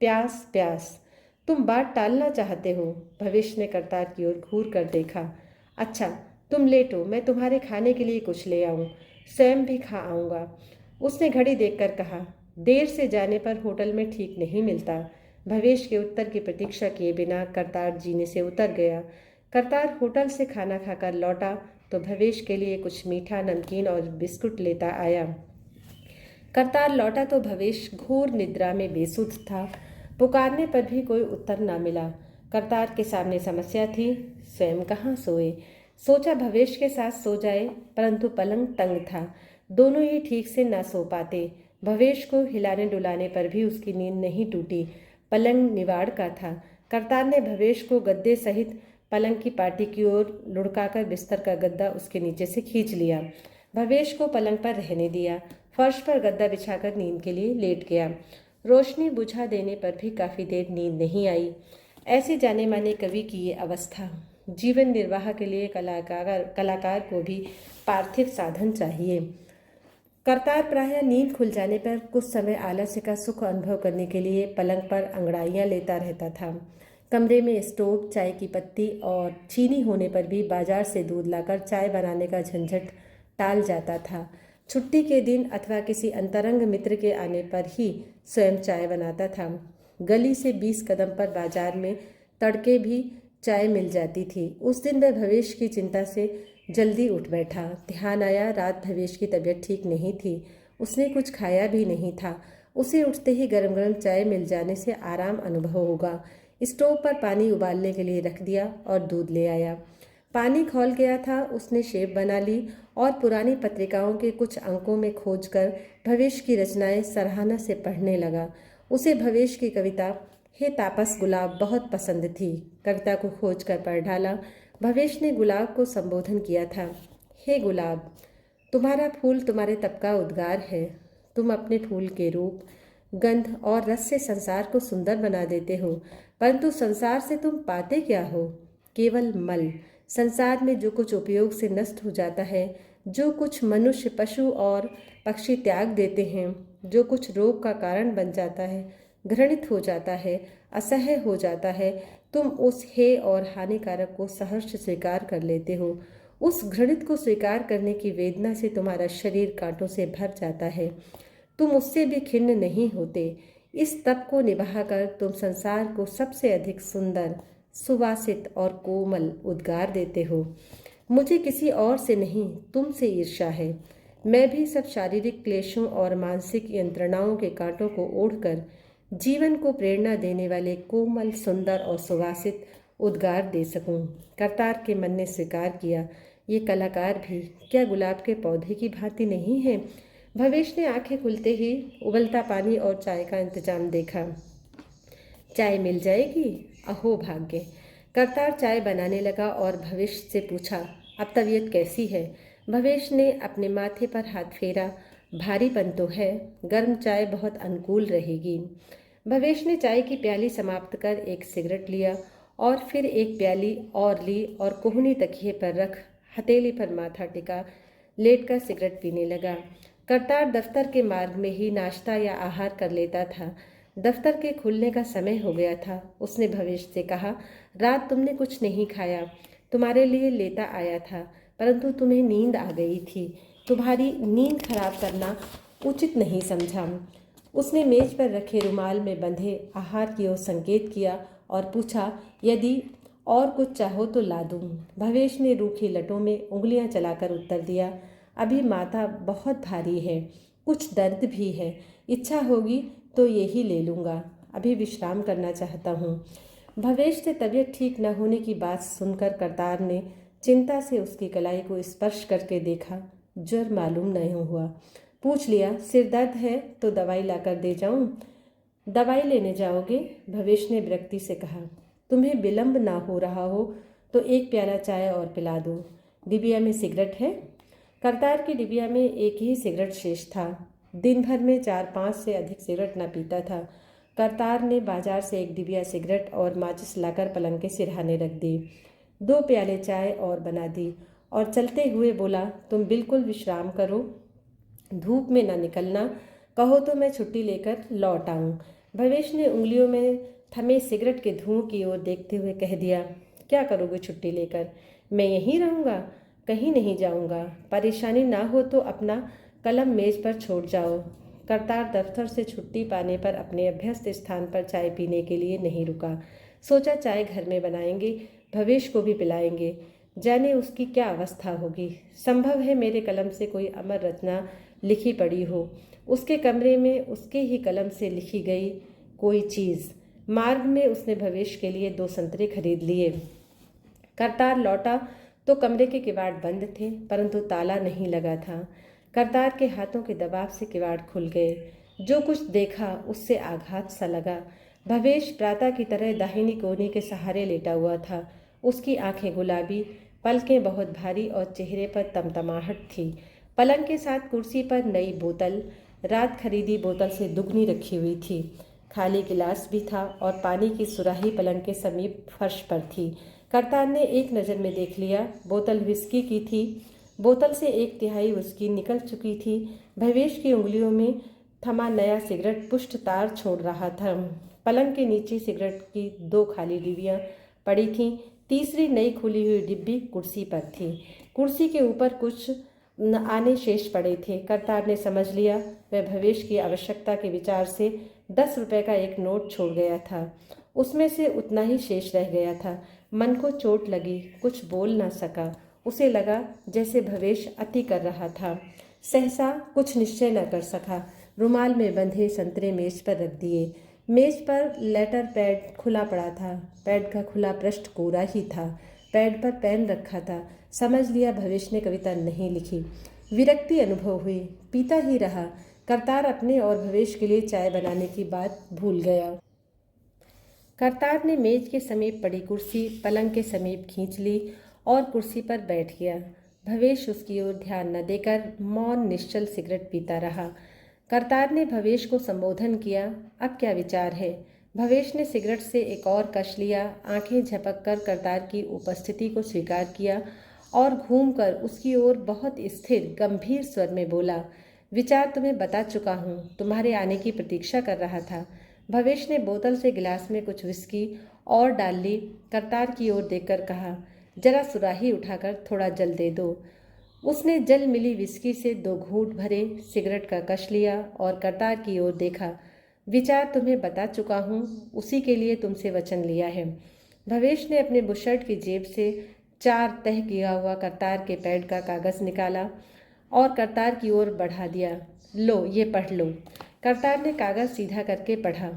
प्यास प्यास, तुम बात टालना चाहते हो। भवेश ने करतार की ओर घूर कर देखा। अच्छा, तुम लेटो, मैं तुम्हारे खाने के लिए कुछ ले आऊं, स्वयं भी खा आऊँगा। उसने घड़ी देखकर कहा, देर से जाने पर होटल में ठीक नहीं मिलता। भवेश के उत्तर की प्रतीक्षा किए बिना करतार जीने से उतर गया। करतार होटल से खाना खाकर लौटा तो भवेश के लिए कुछ मीठा नमकीन और बिस्कुट लेता आया। करतार लौटा तो भवेश घोर निद्रा में बेसुध था। पुकारने पर भी कोई उत्तर न मिला। करतार के सामने समस्या थी, स्वयं कहाँ सोए। सोचा भवेश के साथ सो जाए, परंतु पलंग तंग था, दोनों ही ठीक से न सो पाते। भवेश को हिलाने डुलाने पर भी उसकी नींद नहीं टूटी। पलंग निवाड़ का था। करतार ने भवेश को गद्दे सहित पलंग की पाटी की ओर लुढ़काकर बिस्तर का गद्दा उसके नीचे से खींच लिया। भवेश को पलंग पर रहने दिया। फर्श पर गद्दा बिछाकर नींद के लिए लेट गया। रोशनी बुझा देने पर भी काफ़ी देर नींद नहीं आई। ऐसे जाने माने कवि की ये अवस्था। जीवन निर्वाह के लिए कलाकार को भी पार्थिव साधन चाहिए। करतार प्रायः नींद खुल जाने पर कुछ समय आलस्य का सुख अनुभव करने के लिए पलंग पर अंगड़ाइयाँ लेता रहता था। कमरे में स्टोव, चाय की पत्ती और चीनी होने पर भी बाजार से दूध लाकर चाय बनाने का झंझट टाल जाता था। छुट्टी के दिन अथवा किसी अंतरंग मित्र के आने पर ही स्वयं चाय बनाता था। गली से 20 कदम पर बाजार में तड़के भी चाय मिल जाती थी। उस दिन वह भवेश की चिंता से जल्दी उठ बैठा। ध्यान आया रात भवेश की तबीयत ठीक नहीं थी। उसने कुछ खाया भी नहीं था। उसे उठते ही गरम गरम चाय मिल जाने से आराम अनुभव होगा। स्टोव पर पानी उबालने के लिए रख दिया और दूध ले आया। पानी खौल गया था। उसने शेव बना ली और पुरानी पत्रिकाओं के कुछ अंकों में खोजकर भवेश की रचनाएं सराहना से पढ़ने लगा। उसे भवेश की कविता हे तापस गुलाब बहुत पसंद थी। कविता को खोज कर पढ़ डाला। भवेश ने गुलाब को संबोधन किया था। हे गुलाब, तुम्हारा फूल तुम्हारे तप का उद्गार है। तुम अपने फूल के रूप, गंध और रस से संसार को सुंदर बना देते हो, परंतु संसार से तुम पाते क्या हो? केवल मल। संसार में जो कुछ उपयोग से नष्ट हो जाता है, जो कुछ मनुष्य, पशु और पक्षी त्याग देते हैं, जो कुछ रोग का कारण बन जाता है, घृणित हो जाता है, असह्य हो जाता है, तुम उस हे और हानिकारक को सहर्ष स्वीकार कर लेते हो। उस घृणित को स्वीकार करने की वेदना से तुम्हारा शरीर कांटों से भर जाता है। तुम उससे भी खिन्न नहीं होते। इस तप को निभाकर तुम संसार को सबसे अधिक सुंदर, सुवासित और कोमल उद्गार देते हो। मुझे किसी और से नहीं, तुमसे ईर्ष्या है। मैं भी सब शारीरिक क्लेशों और मानसिक यंत्रणाओं के कांटों को ओढ़कर जीवन को प्रेरणा देने वाले कोमल, सुंदर और सुवासित उद्गार दे सकूं। करतार के मन ने स्वीकार किया, ये कलाकार भी क्या गुलाब के पौधे की भांति नहीं है? भवेश ने आंखें खुलते ही उबलता पानी और चाय का इंतजाम देखा। चाय मिल जाएगी? अहो भाग्य। करतार चाय बनाने लगा और भवेश से पूछा, अब तबीयत कैसी है? भवेश ने अपने माथे पर हाथ फेरा। भारीपन तो है, गर्म चाय बहुत अनुकूल रहेगी। भवेश ने चाय की प्याली समाप्त कर एक सिगरेट लिया और फिर एक प्याली और ली और कोहनी तकिए पर रख हथेली पर माथा टिका लेटकर सिगरेट पीने लगा। करतार दफ्तर के मार्ग में ही नाश्ता या आहार कर लेता था। दफ्तर के खुलने का समय हो गया था। उसने भवेश से कहा, रात तुमने कुछ नहीं खाया, तुम्हारे लिए लेता आया था, परंतु तुम्हें नींद आ गई थी। तुम्हारी नींद खराब करना उचित नहीं समझा। उसने मेज पर रखे रुमाल में बंधे आहार की ओर संकेत किया और पूछा, यदि और कुछ चाहो तो ला दूं। भवेश ने रूखी लटों में उंगलियां चलाकर उत्तर दिया, अभी माथा बहुत भारी है, कुछ दर्द भी है, इच्छा होगी तो यही ले लूँगा, अभी विश्राम करना चाहता हूँ। भवेश से तबीयत ठीक न होने की बात सुनकर करतार ने चिंता से उसकी कलाई को स्पर्श करके देखा। ज्वर मालूम नहीं हुआ। पूछ लिया, सिर दर्द है तो दवाई लाकर दे जाऊं? दवाई लेने जाओगे? भवेश ने विरक्ति से कहा। तुम्हें विलंब ना हो रहा हो तो एक प्याला चाय और पिला दो। डिबिया में सिगरेट है? करतार की डिबिया में एक ही सिगरेट शेष था। दिन भर में 4-5 से अधिक सिगरेट न पीता था। करतार ने बाजार से एक डिबिया सिगरेट और माचिस लाकर पलंग के सिरहाने रख दी। 2 प्याले चाय और बना दी और चलते हुए बोला, तुम बिल्कुल विश्राम करो, धूप में न निकलना, कहो तो मैं छुट्टी लेकर लौट आऊं। भवेश ने उंगलियों में थमे सिगरेट के धुआं की ओर देखते हुए कह दिया, क्या करोगे छुट्टी लेकर? मैं यहीं रहूँगा, कहीं नहीं जाऊँगा। परेशानी ना हो तो अपना कलम मेज पर छोड़ जाओ। करतार दफ्तर से छुट्टी पाने पर अपने अभ्यस्त स्थान पर चाय पीने के लिए नहीं रुका। सोचा चाय घर में बनाएंगे, भवेश को भी पिलाएंगे, जाने उसकी क्या अवस्था होगी। संभव है मेरे कलम से कोई अमर रचना लिखी पड़ी हो, उसके कमरे में उसके ही कलम से लिखी गई कोई चीज़। मार्ग में उसने भवेश के लिए 2 संतरे खरीद लिए। करतार लौटा तो कमरे के किवाड़ बंद थे, परंतु ताला नहीं लगा था। करतार के हाथों के दबाव से किवाड़ खुल गए। जो कुछ देखा उससे आघात सा लगा। भवेश प्रातः की तरह दाहिनी कोहनी के सहारे लेटा हुआ था। उसकी आंखें गुलाबी, पलकें बहुत भारी और चेहरे पर तमतमाहट थी। पलंग के साथ कुर्सी पर नई बोतल, रात खरीदी बोतल से दुगनी रखी हुई थी। खाली गिलास भी था और पानी की सुराही पलंग के समीप फर्श पर थी। करतार ने एक नज़र में देख लिया। बोतल विस्की की थी। बोतल से 1/3 विस्की निकल चुकी थी। भवेश की उंगलियों में थमा नया सिगरेट पुष्ट तार छोड़ रहा था। पलंग के नीचे सिगरेट की 2 खाली डिब्बियाँ पड़ी थीं। तीसरी नई खुली हुई डिब्बी कुर्सी पर थी। कुर्सी के ऊपर कुछ आने शेष पड़े थे। करतार ने समझ लिया वह भवेश की आवश्यकता के विचार से 10 रुपये का एक नोट छोड़ गया था। उसमें से उतना ही शेष रह गया था। मन को चोट लगी, कुछ बोल ना सका। उसे लगा जैसे भवेश अति कर रहा था। सहसा कुछ निश्चय न कर सका। रुमाल में बंधे संतरे मेज पर रख दिए। मेज पर लेटर पैड खुला पड़ा था। पैड का खुला पृष्ठ कोरा ही था। पैड पर पेन रखा था। समझ लिया भवेश ने कविता नहीं लिखी। विरक्ति अनुभव हुई। पीता ही रहा। करतार अपने और भवेश के लिए चाय बनाने की बात भूल गया। करतार ने मेज के समीप पड़ी कुर्सी पलंग के समीप खींच ली और कुर्सी पर बैठ गया। भवेश उसकी ओर ध्यान न देकर मौन निश्चल सिगरेट पीता रहा। करतार ने भवेश को संबोधन किया, अब क्या विचार है? भवेश ने सिगरेट से एक और कश लिया। आंखें झपक कर करतार की उपस्थिति को स्वीकार किया और घूमकर उसकी ओर बहुत स्थिर गंभीर स्वर में बोला, विचार तुम्हें बता चुका हूँ, तुम्हारे आने की प्रतीक्षा कर रहा था। भवेश ने बोतल से गिलास में कुछ विस्की और डाल ली। करतार की ओर देखकर कहा, जरा सुराही उठाकर थोड़ा जल दे दो। उसने जल मिली विस्की से 2 घूंट भरे, सिगरेट का कश लिया और करतार की ओर देखा। विचार तुम्हें बता चुका हूँ, उसी के लिए तुमसे वचन लिया है। भवेश ने अपने बुशर्ट की जेब से 4 तह किया हुआ करतार के पैड का कागज़ निकाला और करतार की ओर बढ़ा दिया। लो, ये पढ़ लो। करतार ने कागज़ सीधा करके पढ़ा।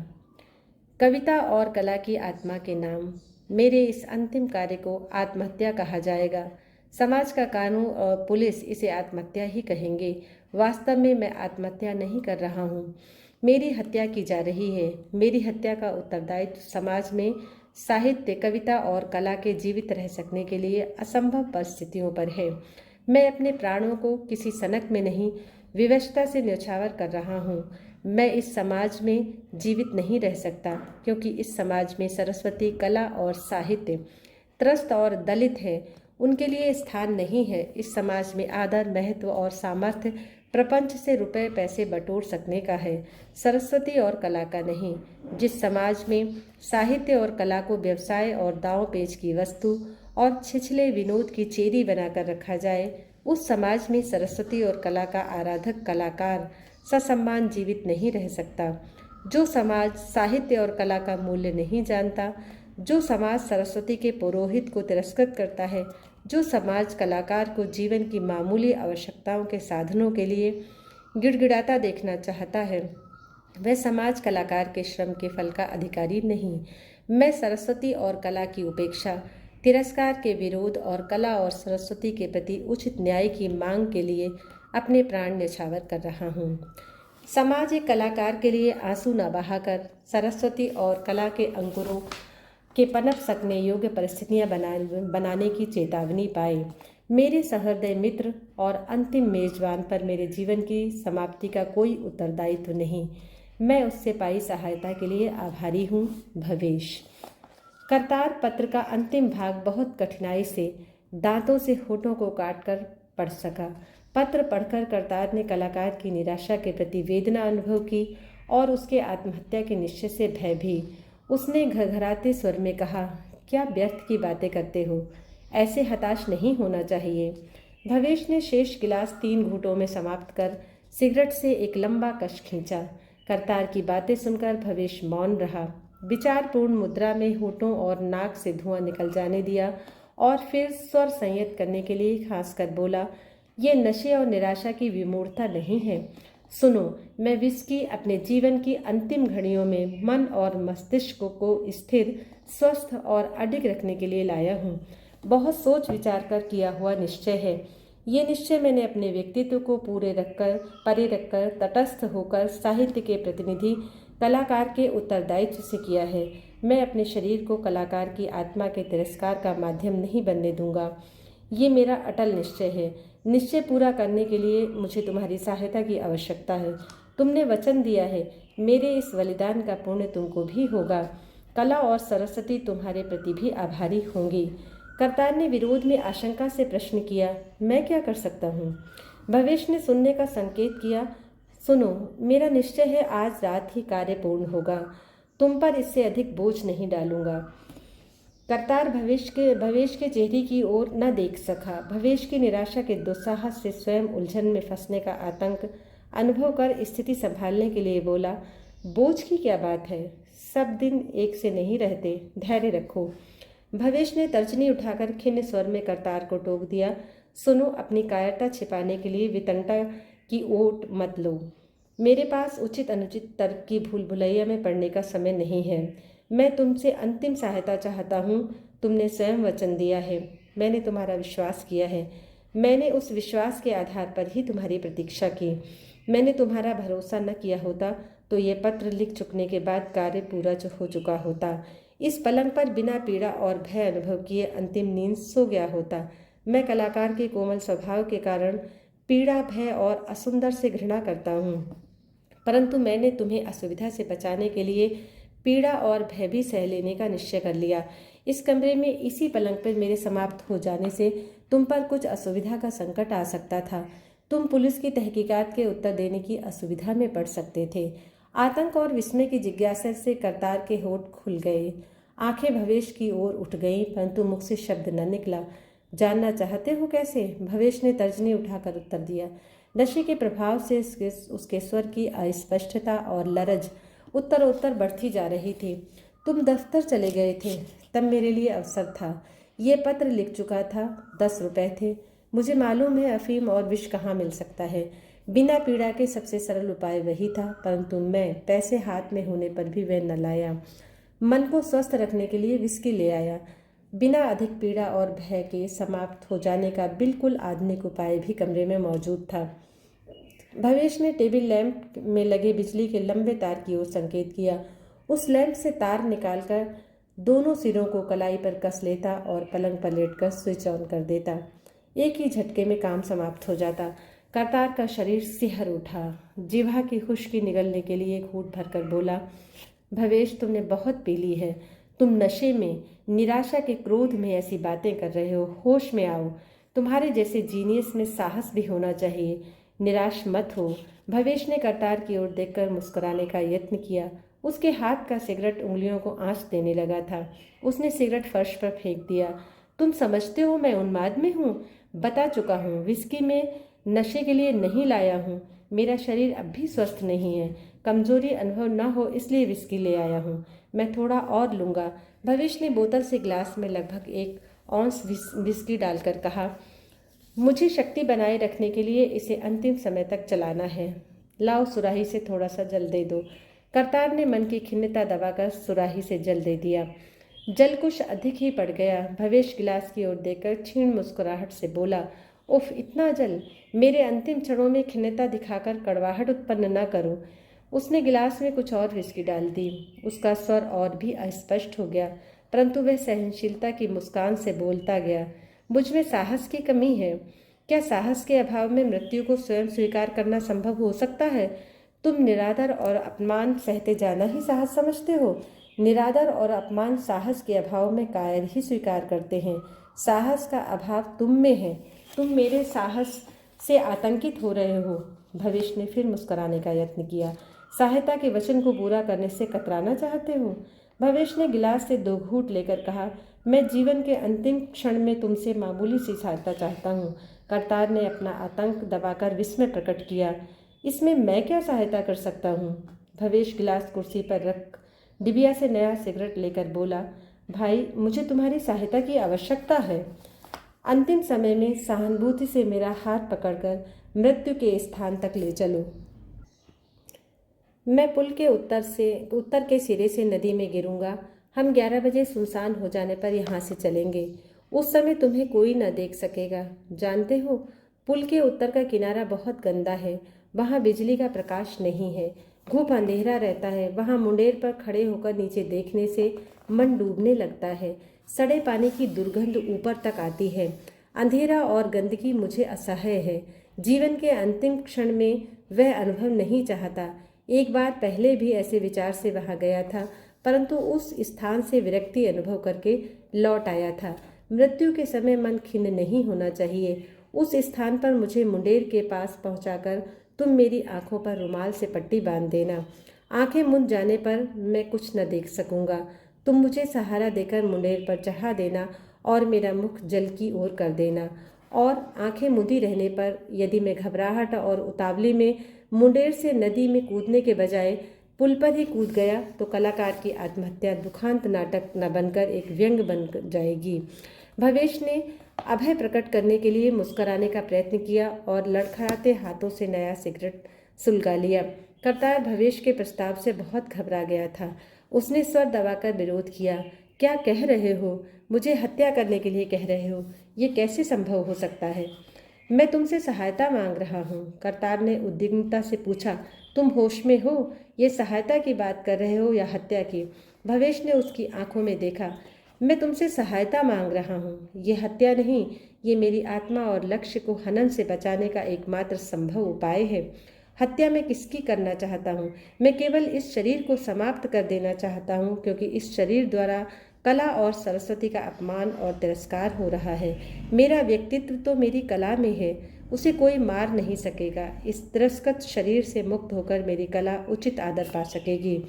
कविता और कला की आत्मा के नाम। मेरे इस अंतिम कार्य को आत्महत्या कहा जाएगा। समाज का कानून और पुलिस इसे आत्महत्या ही कहेंगे। वास्तव में मैं आत्महत्या नहीं कर रहा हूँ। मेरी हत्या की जा रही है। मेरी हत्या का उत्तरदायित्व समाज में साहित्य, कविता और कला के जीवित रह सकने के लिए असंभव परिस्थितियों पर है। मैं अपने प्राणों को किसी सनक में नहीं, विवशता से न्यौछावर कर रहा हूँ। मैं इस समाज में जीवित नहीं रह सकता क्योंकि इस समाज में सरस्वती, कला और साहित्य त्रस्त और दलित है। उनके लिए स्थान नहीं है। इस समाज में आदर, महत्व और सामर्थ्य प्रपंच से रुपए पैसे बटोर सकने का है, सरस्वती और कला का नहीं। जिस समाज में साहित्य और कला को व्यवसाय और दांव पेच की वस्तु और छिछले विनोद की चेरी बनाकर रखा जाए, उस समाज में सरस्वती और कला का आराधक कलाकार ससम्मान जीवित नहीं रह सकता। जो समाज साहित्य और कला का मूल्य नहीं जानता, जो समाज सरस्वती के पुरोहित को तिरस्कृत करता है, जो समाज कलाकार को जीवन की मामूली आवश्यकताओं के साधनों के लिए गिड़गिड़ाता देखना चाहता है, वह समाज कलाकार के श्रम के फल का अधिकारी नहीं। मैं सरस्वती और कला की उपेक्षा, तिरस्कार के विरोध और कला और सरस्वती के प्रति उचित न्याय की मांग के लिए अपने प्राण न्यौछावर कर रहा हूँ। समाज एक कलाकार के लिए आंसू न बहाकर सरस्वती और कला के अंकुरों के पनप सकने योग्य परिस्थितियाँ बनाने की चेतावनी पाए। मेरे सहृदय मित्र और अंतिम मेजबान पर मेरे जीवन की समाप्ति का कोई उत्तरदायित्व नहीं। मैं उससे पाई सहायता के लिए आभारी हूँ। भवेश। करतार पत्र का अंतिम भाग बहुत कठिनाई से दांतों से होठों को काटकर पढ़ सका। पत्र पढ़कर करतार ने कलाकार की निराशा के प्रति वेदना अनुभव की और उसके आत्महत्या के निश्चय से भय भी। उसने घरघराते स्वर में कहा, क्या व्यर्थ की बातें करते हो? ऐसे हताश नहीं होना चाहिए। भवेश ने शेष गिलास 3 घूंटों में समाप्त कर सिगरेट से एक लंबा कश खींचा। करतार की बातें सुनकर भवेश मौन रहा। विचारपूर्ण मुद्रा में होठों और नाक से धुआं निकल जाने दिया और फिर स्वर संयत करने के लिए खांसकर बोला, ये नशे और निराशा की विमूढ़ता नहीं है। सुनो, मैं विस्की अपने जीवन की अंतिम घड़ियों में मन और मस्तिष्क को स्थिर, स्वस्थ और अडिग रखने के लिए लाया हूँ। बहुत सोच विचार कर किया हुआ निश्चय है। ये निश्चय मैंने अपने व्यक्तित्व को परे रखकर तटस्थ होकर साहित्य के प्रतिनिधि कलाकार के उत्तरदायित्व से किया है। मैं अपने शरीर को कलाकार की आत्मा के तिरस्कार का माध्यम नहीं बनने दूंगा। ये मेरा अटल निश्चय है। निश्चय पूरा करने के लिए मुझे तुम्हारी सहायता की आवश्यकता है। तुमने वचन दिया है, मेरे इस बलिदान का पुण्य तुमको भी होगा। कला और सरस्वती तुम्हारे प्रति भी आभारी होंगी। करतार ने विरोध में आशंका से प्रश्न किया, मैं क्या कर सकता हूँ? भवेश ने सुनने का संकेत किया, सुनो, मेरा निश्चय है आज रात ही कार्य पूर्ण होगा। तुम पर इससे अधिक बोझ नहीं डालूंगा। करतार भवेश के चेहरे की ओर न देख सका। भवेश की निराशा के दुस्साहस से स्वयं उलझन में फंसने का आतंक अनुभव कर स्थिति संभालने के लिए बोला, बोझ की क्या बात है, सब दिन एक से नहीं रहते, धैर्य रखो। भवेश ने तर्जनी उठाकर खिन्न स्वर में करतार को टोक दिया, सुनो, अपनी कायरता छिपाने के लिए वितंडा की ओट मत लो। मेरे पास उचित अनुचित तर्क की भूल भुलैया में पड़ने का समय नहीं है। मैं तुमसे अंतिम सहायता चाहता हूँ। तुमने स्वयं वचन दिया है, मैंने तुम्हारा विश्वास किया है। मैंने उस विश्वास के आधार पर ही तुम्हारी प्रतीक्षा की। मैंने तुम्हारा भरोसा न किया होता तो ये पत्र लिख चुकने के बाद कार्य पूरा हो चुका होता। इस पलंग पर बिना पीड़ा और भय अनुभव किए अंतिम नींद सो गया होता। मैं कलाकार के कोमल स्वभाव के कारण पीड़ा, भय और असुंदर से घृणा करता हूँ, परंतु मैंने तुम्हें असुविधा से बचाने के लिए पीड़ा और भय भी सह लेने का निश्चय कर लिया। इस कमरे में इसी पलंग पर मेरे समाप्त हो जाने से तुम पर कुछ असुविधा का संकट आ सकता था। तुम पुलिस की तहकीकात के उत्तर देने की असुविधा में पड़ सकते थे। आतंक और विस्मय की जिज्ञासा से करतार के होठ खुल गए। आंखें भवेश की ओर उठ गईं, परंतु मुख से शब्द न निकला। जानना चाहते हो कैसे? भवेश ने तर्जनी उठाकर उत्तर दिया। नशे के प्रभाव से उसके स्वर की अस्पष्टता और लरज उत्तरोत्तर बढ़ती जा रही थी। तुम दफ्तर चले गए थे, तब मेरे लिए अवसर था। ये पत्र लिख चुका था, 10 रुपए थे। मुझे मालूम है अफीम और विष कहाँ मिल सकता है। बिना पीड़ा के सबसे सरल उपाय वही था, परंतु मैं पैसे हाथ में होने पर भी वह न लाया। मन को स्वस्थ रखने के लिए विस्की ले आया। बिना अधिक पीड़ा और भय के समाप्त हो जाने का बिल्कुल आधुनिक उपाय भी कमरे में मौजूद था। भवेश ने टेबल लैंप में लगे बिजली के लंबे तार की ओर संकेत किया। उस लैंप से तार निकालकर दोनों सिरों को कलाई पर कस लेता और पलंग पर लेटकर स्विच ऑन कर देता। एक ही झटके में काम समाप्त हो जाता। करतार का शरीर सिहर उठा। जिह्वा की खुश्की निगलने के लिए घूंट भरकर बोला, भवेश, तुमने बहुत पी ली है। तुम नशे में, निराशा के क्रोध में ऐसी बातें कर रहे हो। होश में आओ। तुम्हारे जैसे जीनियस में साहस भी होना चाहिए। निराश मत हो। भवेश ने करतार की ओर देखकर मुस्कुराने का यत्न किया। उसके हाथ का सिगरेट उंगलियों को आंच देने लगा था। उसने सिगरेट फर्श पर फेंक दिया। तुम समझते हो मैं उन्माद में हूँ? बता चुका हूँ, विस्की में नशे के लिए नहीं लाया हूँ। मेरा शरीर अब भी स्वस्थ नहीं है। कमजोरी अनुभव न हो इसलिए विस्की ले आया हूँ। मैं थोड़ा और लूँगा। भवेश ने बोतल से गिलास में लगभग 1 औंस विस्की डालकर कहा, मुझे शक्ति बनाए रखने के लिए इसे अंतिम समय तक चलाना है। लाओ, सुराही से थोड़ा सा जल दे दो। करतार ने मन की खिन्नता दबाकर सुराही से जल दे दिया। जल कुछ अधिक ही पड़ गया। भवेश गिलास की ओर देखकर क्षीण मुस्कुराहट से बोला, उफ, इतना जल! मेरे अंतिम क्षणों में खिन्नता दिखाकर कड़वाहट उत्पन्न न करो। उसने गिलास में कुछ और विस्की डाल दी। उसका स्वर और भी अस्पष्ट हो गया, परंतु वह सहनशीलता की मुस्कान से बोलता गया, मुझ में साहस की कमी है। क्या साहस के अभाव में मृत्यु को स्वयं स्वीकार करना संभव हो सकता है? तुम निरादर और अपमान सहते जाना ही साहस समझते हो। निरादर और अपमान साहस के अभाव में कायर ही स्वीकार करते हैं। साहस का अभाव तुम में है। तुम मेरे साहस से आतंकित हो रहे हो। भवेश ने फिर मुस्कुराने का यत्न किया। सहायता के वचन को पूरा करने से कतराना चाहते हो? भवेश ने गिलास से 2 घूंट लेकर कहा, मैं जीवन के अंतिम क्षण में तुमसे मामूली सी सहायता चाहता हूँ। करतार ने अपना आतंक दबाकर विस्मय प्रकट किया। इसमें मैं क्या सहायता कर सकता हूँ? भवेश गिलास कुर्सी पर रख डिबिया से नया सिगरेट लेकर बोला, भाई, मुझे तुम्हारी सहायता की आवश्यकता है। अंतिम समय में सहानुभूति से मेरा हाथ पकड़कर मृत्यु के स्थान तक ले चलो। मैं पुल के उत्तर के सिरे से नदी में गिरूंगा। हम 11 बजे सुनसान हो जाने पर यहाँ से चलेंगे। उस समय तुम्हें कोई न देख सकेगा। जानते हो, पुल के उत्तर का किनारा बहुत गंदा है। वहाँ बिजली का प्रकाश नहीं है। घुप अंधेरा रहता है। वहाँ मुंडेर पर खड़े होकर नीचे देखने से मन डूबने लगता है। सड़े पानी की दुर्गंध ऊपर तक आती है। अंधेरा और गंदगी मुझे असह्य है। जीवन के अंतिम क्षण में वह अनुभव नहीं चाहता। एक बार पहले भी ऐसे विचार से वहाँ गया था, परंतु उस स्थान से विरक्ति अनुभव करके लौट आया था। मृत्यु के समय मन खिन्न नहीं होना चाहिए। उस स्थान पर मुझे मुंडेर के पास पहुंचाकर तुम मेरी आंखों पर रुमाल से पट्टी बांध देना। आंखें मूंद जाने पर मैं कुछ न देख सकूंगा। तुम मुझे सहारा देकर मुंडेर पर चढ़ा देना और मेरा मुख जल की ओर कर देना। और आंखें मूंदी रहने पर यदि मैं घबराहट और उतावली में मुंडेर से नदी में कूदने के बजाय पुल पर ही कूद गया तो कलाकार की आत्महत्या दुखांत नाटक न बनकर एक व्यंग बन जाएगी। भवेश ने अभय प्रकट करने के लिए मुस्कुराने का प्रयत्न किया और लड़खड़ाते हाथों से नया सिगरेट सुलगा लिया। करतार भवेश के प्रस्ताव से बहुत घबरा गया था। उसने स्वर दबाकर विरोध किया। क्या कह रहे हो? मुझे हत्या करने के लिए कह रहे हो? ये कैसे संभव हो सकता है? मैं तुमसे सहायता मांग रहा हूँ। करतार ने उद्विग्नता से पूछा। तुम होश में हो? ये सहायता की बात कर रहे हो या हत्या की? भवेश ने उसकी आंखों में देखा। मैं तुमसे सहायता मांग रहा हूँ, ये हत्या नहीं। ये मेरी आत्मा और लक्ष्य को हनन से बचाने का एकमात्र संभव उपाय है। हत्या मैं किसकी करना चाहता हूँ? मैं केवल इस शरीर को समाप्त कर देना चाहता हूँ, क्योंकि इस शरीर द्वारा कला और सरस्वती का अपमान और तिरस्कार हो रहा है। मेरा व्यक्तित्व तो मेरी कला में है, उसे कोई मार नहीं सकेगा। इस तिरस्कृत शरीर से मुक्त होकर मेरी कला उचित आदर पा सकेगी।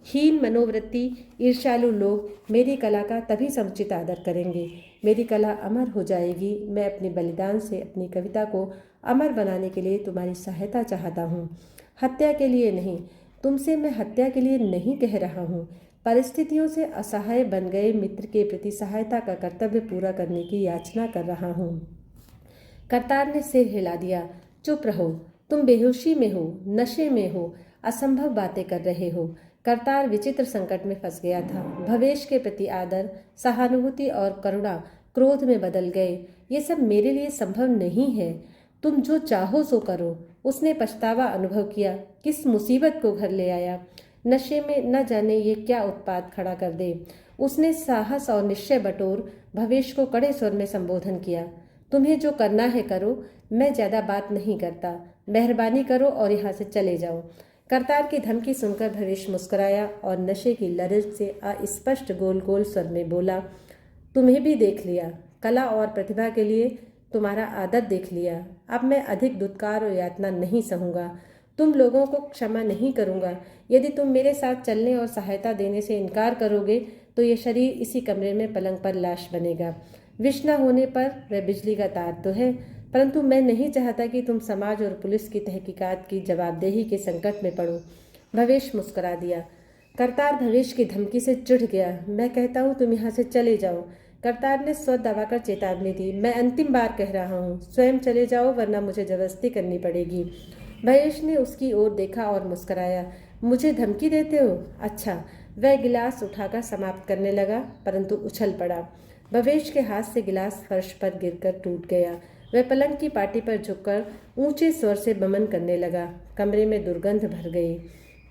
हीन मनोवृत्ति ईर्ष्यालु लोग मेरी कला का तभी समुचित आदर करेंगे। मेरी कला अमर हो जाएगी। मैं अपने बलिदान से अपनी कविता को अमर बनाने के लिए तुम्हारी सहायता चाहता हूँ, हत्या के लिए नहीं। तुमसे मैं हत्या के लिए नहीं कह रहा हूँ। परिस्थितियों से असहाय बन गए मित्र के प्रति सहायता का कर्तव्य पूरा करने की याचना कर रहा हूँ। करतार ने सिर हिला दिया। चुप रहो, तुम बेहोशी में हो, नशे में हो, असंभव बातें कर रहे हो। करतार विचित्र संकट में फंस गया था। भवेश के प्रति आदर, सहानुभूति और करुणा क्रोध में बदल गए। ये सब मेरे लिए संभव नहीं है। तुम जो चाहो सो करो। उसने पछतावा अनुभव किया। किस मुसीबत को घर ले आया। नशे में न जाने ये क्या उत्पात खड़ा कर दे। उसने साहस और निश्चय बटोर भवेश को कड़े स्वर में संबोधन किया। तुम्हें जो करना है करो, मैं ज्यादा बात नहीं करता। मेहरबानी करो और यहाँ से चले जाओ। करतार की धमकी सुनकर भवेश मुस्कुराया और नशे की लहर से अस्पष्ट गोल गोल स्वर में बोला। तुम्हें भी देख लिया। कला और प्रतिभा के लिए तुम्हारा आदर देख लिया। अब मैं अधिक दुत्कार और यातना नहीं सहूंगा। तुम लोगों को क्षमा नहीं करूंगा। यदि तुम मेरे साथ चलने और सहायता देने से इनकार करोगे तो ये शरीर इसी कमरे में पलंग पर लाश बनेगा। विष न होने पर वह बिजली का तार तो है, परंतु मैं नहीं चाहता कि तुम समाज और पुलिस की तहकीकात की जवाबदेही के संकट में पड़ो। भवेश मुस्कुरा दिया। करतार भवेश की धमकी से चिढ़ गया। मैं कहता हूँ तुम यहाँ से चले जाओ। करतार ने स्वर दबाकर चेतावनी दी। मैं अंतिम बार कह रहा हूँ, स्वयं चले जाओ वरना मुझे जबरदस्ती करनी पड़ेगी। भवेश ने उसकी ओर देखा और मुस्कुराया। मुझे धमकी देते हो? अच्छा। वह गिलास उठाकर समाप्त करने लगा, परंतु उछल पड़ा। भवेश के हाथ से गिलास फर्श पर गिरकर टूट गया। वह पलंग की पाटी पर झुककर ऊंचे स्वर से बमन करने लगा। कमरे में दुर्गंध भर गई।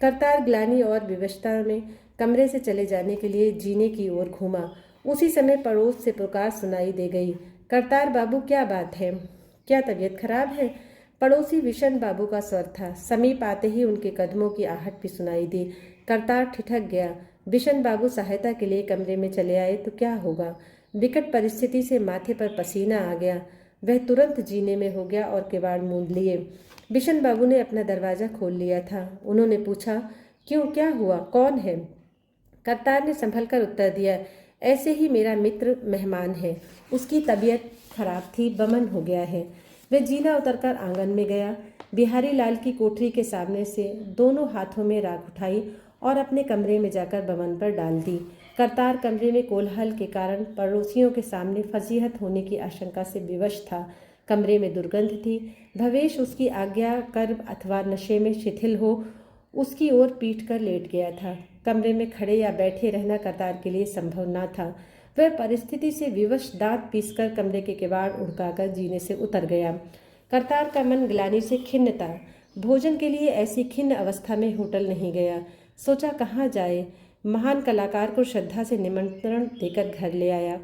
करतार ग्लानि और विवशता में कमरे से चले जाने के लिए जीने की ओर घूमा। उसी समय पड़ोस से पुकार सुनाई दे गई। करतार बाबू, क्या बात है? क्या तबीयत खराब है? पड़ोसी विशन बाबू का स्वर था। समीप आते ही उनके कदमों की आहट भी सुनाई दी। करतार ठिठक गया। विशन बाबू सहायता के लिए कमरे में चले आए तो क्या होगा? विकट परिस्थिति से माथे पर पसीना आ गया। वह तुरंत जीने में हो गया और किवाड़ मूंद लिए। बिशन बाबू ने अपना दरवाजा खोल लिया था। उन्होंने पूछा, क्यों, क्या हुआ, कौन है? करतार ने संभल कर उत्तर दिया, ऐसे ही मेरा मित्र मेहमान है। उसकी तबीयत खराब थी, बमन हो गया है। वह जीना उतरकर आंगन में गया। बिहारी लाल की कोठरी के सामने से दोनों हाथों में राख उठाई और अपने कमरे में जाकर बमन पर डाल दी। करतार कमरे में कोलाहल के कारण पड़ोसियों के सामने फजीहत होने की आशंका से विवश था। कमरे में दुर्गंध थी। भवेश उसकी आज्ञा कर अथवा नशे में शिथिल हो उसकी ओर पीट कर लेट गया था। कमरे में खड़े या बैठे रहना करतार के लिए संभव न था। वह परिस्थिति से विवश दांत पीसकर कमरे के किवाड़ उड़काकर जीने से उतर गया। करतार का मन ग्लानि से खिन्न था। भोजन के लिए ऐसी खिन्न अवस्था में होटल नहीं गया। सोचा कहाँ जाए। महान कलाकार को श्रद्धा से निमंत्रण देकर घर ले आया।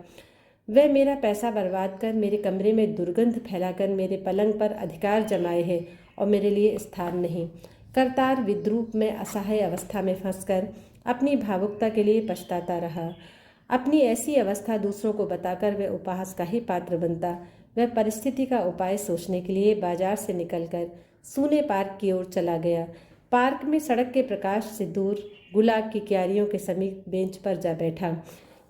वह मेरा पैसा बर्बाद कर मेरे कमरे में दुर्गंध फैलाकर मेरे पलंग पर अधिकार जमाए है और मेरे लिए स्थान नहीं। करतार विद्रूप में असहाय अवस्था में फंसकर अपनी भावुकता के लिए पछताता रहा। अपनी ऐसी अवस्था दूसरों को बताकर वह उपहास का ही पात्र बनता। वह परिस्थिति का उपाय सोचने के लिए बाजार से निकलकर सूने पार्क की ओर चला गया। पार्क में सड़क के प्रकाश से दूर गुलाब की क्यारियों के समीप बेंच पर जा बैठा।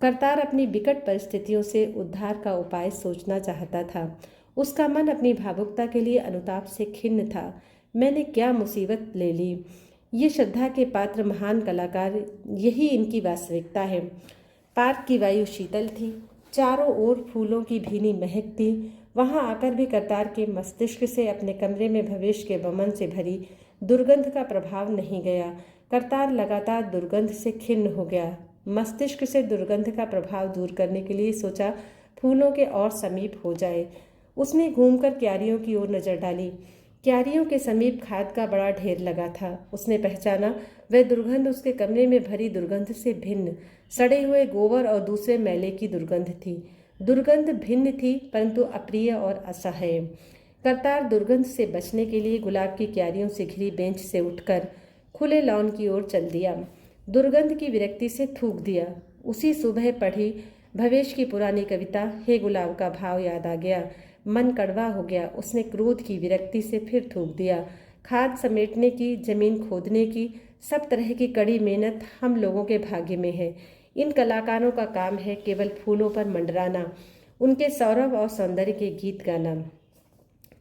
करतार अपनी विकट परिस्थितियों से उद्धार का उपाय सोचना चाहता था। उसका मन अपनी भावुकता के लिए अनुताप से खिन्न था। मैंने क्या मुसीबत ले ली। ये श्रद्धा के पात्र महान कलाकार, यही इनकी वास्तविकता है। पार्क की वायु शीतल थी, चारों ओर फूलों की भीनी महक थी। वहां आकर भी करतार के मस्तिष्क से अपने कमरे में भविष्य के वमन से भरी दुर्गंध का प्रभाव नहीं गया। करतार लगातार दुर्गंध से खिन्न हो गया। मस्तिष्क से दुर्गंध का प्रभाव दूर करने के लिए सोचा फूलों के और समीप हो जाए। उसने घूमकर क्यारियों की ओर नजर डाली। क्यारियों के समीप खाद का बड़ा ढेर लगा था। उसने पहचाना वह दुर्गंध उसके कमरे में भरी दुर्गंध से भिन्न सड़े हुए गोबर और दूसरे मैले की दुर्गंध थी। दुर्गंध भिन्न थी परंतु अप्रिय और असह्य। करतार दुर्गंध से बचने के लिए गुलाब की क्यारियों से घिरी बेंच से उठकर खुले लॉन की ओर चल दिया। दुर्गंध की विरक्ति से थूक दिया। उसी सुबह पढ़ी भवेश की पुरानी कविता हे गुलाब का भाव याद आ गया। मन कड़वा हो गया। उसने क्रोध की विरक्ति से फिर थूक दिया। खाद समेटने की, जमीन खोदने की, सब तरह की कड़ी मेहनत हम लोगों के भाग्य में है। इन कलाकारों का काम है केवल फूलों पर मंडराना, उनके सौरभ और सौंदर्य के गीत गाना।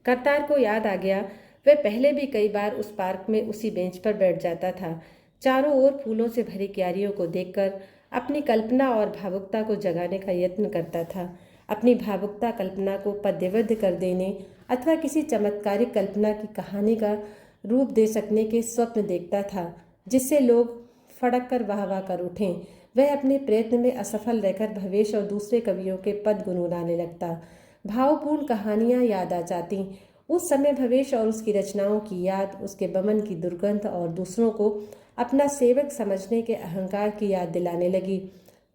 करतार को याद आ गया वह पहले भी कई बार उस पार्क में उसी बेंच पर बैठ जाता था। चारों ओर फूलों से भरी क्यारियों को देखकर अपनी कल्पना और भावुकता को जगाने का यत्न करता था। अपनी भावुकता कल्पना को पद्यबद्ध कर देने अथवा किसी चमत्कारिक कल्पना की कहानी का रूप दे सकने के स्वप्न देखता था, जिससे लोग फड़क कर वाह वाह कर उठें। वह अपने प्रयत्न में असफल रहकर भवेश और दूसरे कवियों के पद गुनगुनाने लगता। भावपूर्ण कहानियां याद आ जाती। उस समय भवेश और उसकी रचनाओं की याद, उसके बमन की दुर्गंध और दूसरों को अपना सेवक समझने के अहंकार की याद दिलाने लगी।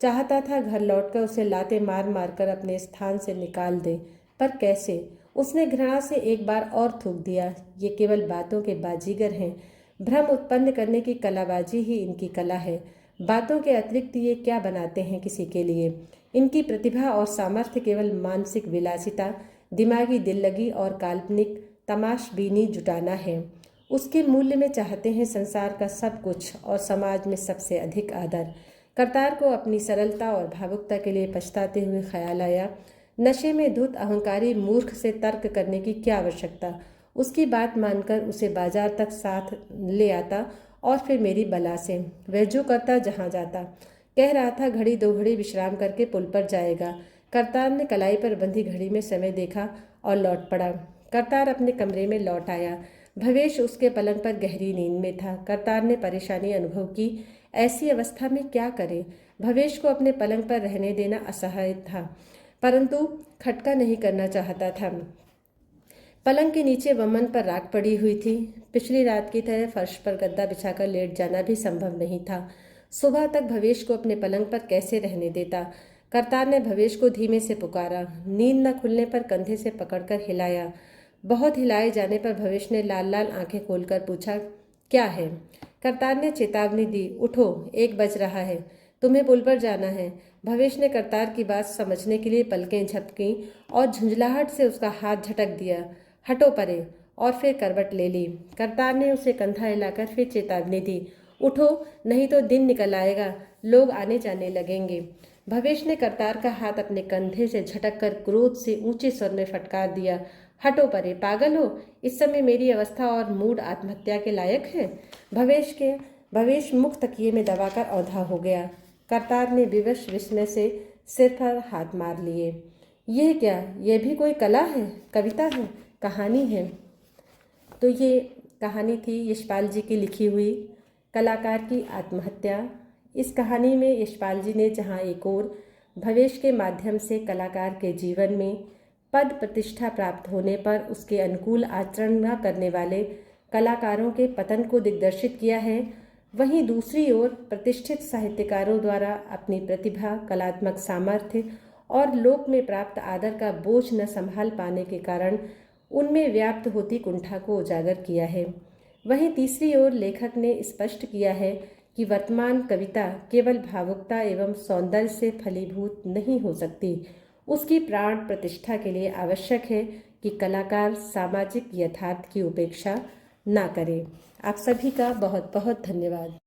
चाहता था घर लौटकर उसे लाते मार मार कर अपने स्थान से निकाल दे, पर कैसे। उसने घृणा से एक बार और थूक दिया, ये केवल बातों के बाजीगर हैं। भ्रम उत्पन्न करने की कलाबाजी ही इनकी कला है। बातों के अतिरिक्त ये क्या बनाते हैं किसी के लिए। इनकी प्रतिभा और सामर्थ्य केवल मानसिक विलासिता, दिमागी दिल्लगी और काल्पनिक तमाशबीनी जुटाना है। उसके मूल्य में चाहते हैं संसार का सब कुछ और समाज में सबसे अधिक आदर। करतार को अपनी सरलता और भावुकता के लिए पछताते हुए ख्याल आया, नशे में धुत अहंकारी मूर्ख से तर्क करने की क्या आवश्यकता। उसकी बात मानकर उसे बाजार तक साथ ले आता और फिर मेरी बला से वह जो करता जहाँ जाता। कह रहा था घड़ी दो घड़ी विश्राम करके पुल पर जाएगा। करतार ने कलाई पर बंधी घड़ी में समय देखा और लौट पड़ा। करतार अपने कमरे में लौट आया। भवेश उसके पलंग पर गहरी नींद में था। करतार ने परेशानी अनुभव की। ऐसी अवस्था में क्या करे। भवेश को अपने पलंग पर रहने देना असहाय था, परंतु खटका नहीं करना चाहता था। पलंग के नीचे वमन पर राख पड़ी हुई थी। पिछली रात की तरह फर्श पर गद्दा बिछाकर लेट जाना भी संभव नहीं था। सुबह तक भवेश को अपने पलंग पर कैसे रहने देता। करतार ने भवेश को धीमे से पुकारा। नींद न खुलने पर कंधे से पकड़कर हिलाया। बहुत हिलाए जाने पर भवेश ने लाल लाल आंखें खोलकर पूछा, क्या है। करतार ने चेतावनी दी, उठो, 1 बज रहा है, तुम्हें पुल पर जाना है। भवेश ने करतार की बात समझने के लिए पलकें झपकीं और झुंझलाहट से उसका हाथ झटक दिया, हटो परे, और फिर करवट ले ली। करतार ने उसे कंधा हिलाकर फिर चेतावनी दी, उठो, नहीं तो दिन निकल आएगा, लोग आने जाने लगेंगे। भवेश ने करतार का हाथ अपने कंधे से झटक कर क्रोध से ऊंचे स्वर में फटकार दिया, हटो परे, पागल हो। इस समय मेरी अवस्था और मूड आत्महत्या के लायक है। भवेश मुख तकिए में दबाकर औंधा हो गया। करतार ने विवश विस्मय से सिर पर हाथ मार लिए। यह क्या, यह भी कोई कला है, कविता है, कहानी है। तो ये कहानी थी यशपाल जी की लिखी हुई कलाकार की आत्महत्या। इस कहानी में यशपाल जी ने जहाँ एक ओर भवेश के माध्यम से कलाकार के जीवन में पद प्रतिष्ठा प्राप्त होने पर उसके अनुकूल आचरण न करने वाले कलाकारों के पतन को दिग्दर्शित किया है, वहीं दूसरी ओर प्रतिष्ठित साहित्यकारों द्वारा अपनी प्रतिभा, कलात्मक सामर्थ्य और लोक में प्राप्त आदर का बोझ न संभाल पाने के कारण उनमें व्याप्त होती कुंठा को उजागर किया है। वहीं तीसरी ओर लेखक ने स्पष्ट किया है कि वर्तमान कविता केवल भावुकता एवं सौंदर्य से फलीभूत नहीं हो सकती। उसकी प्राण प्रतिष्ठा के लिए आवश्यक है कि कलाकार सामाजिक यथार्थ की उपेक्षा ना करे। आप सभी का बहुत बहुत धन्यवाद।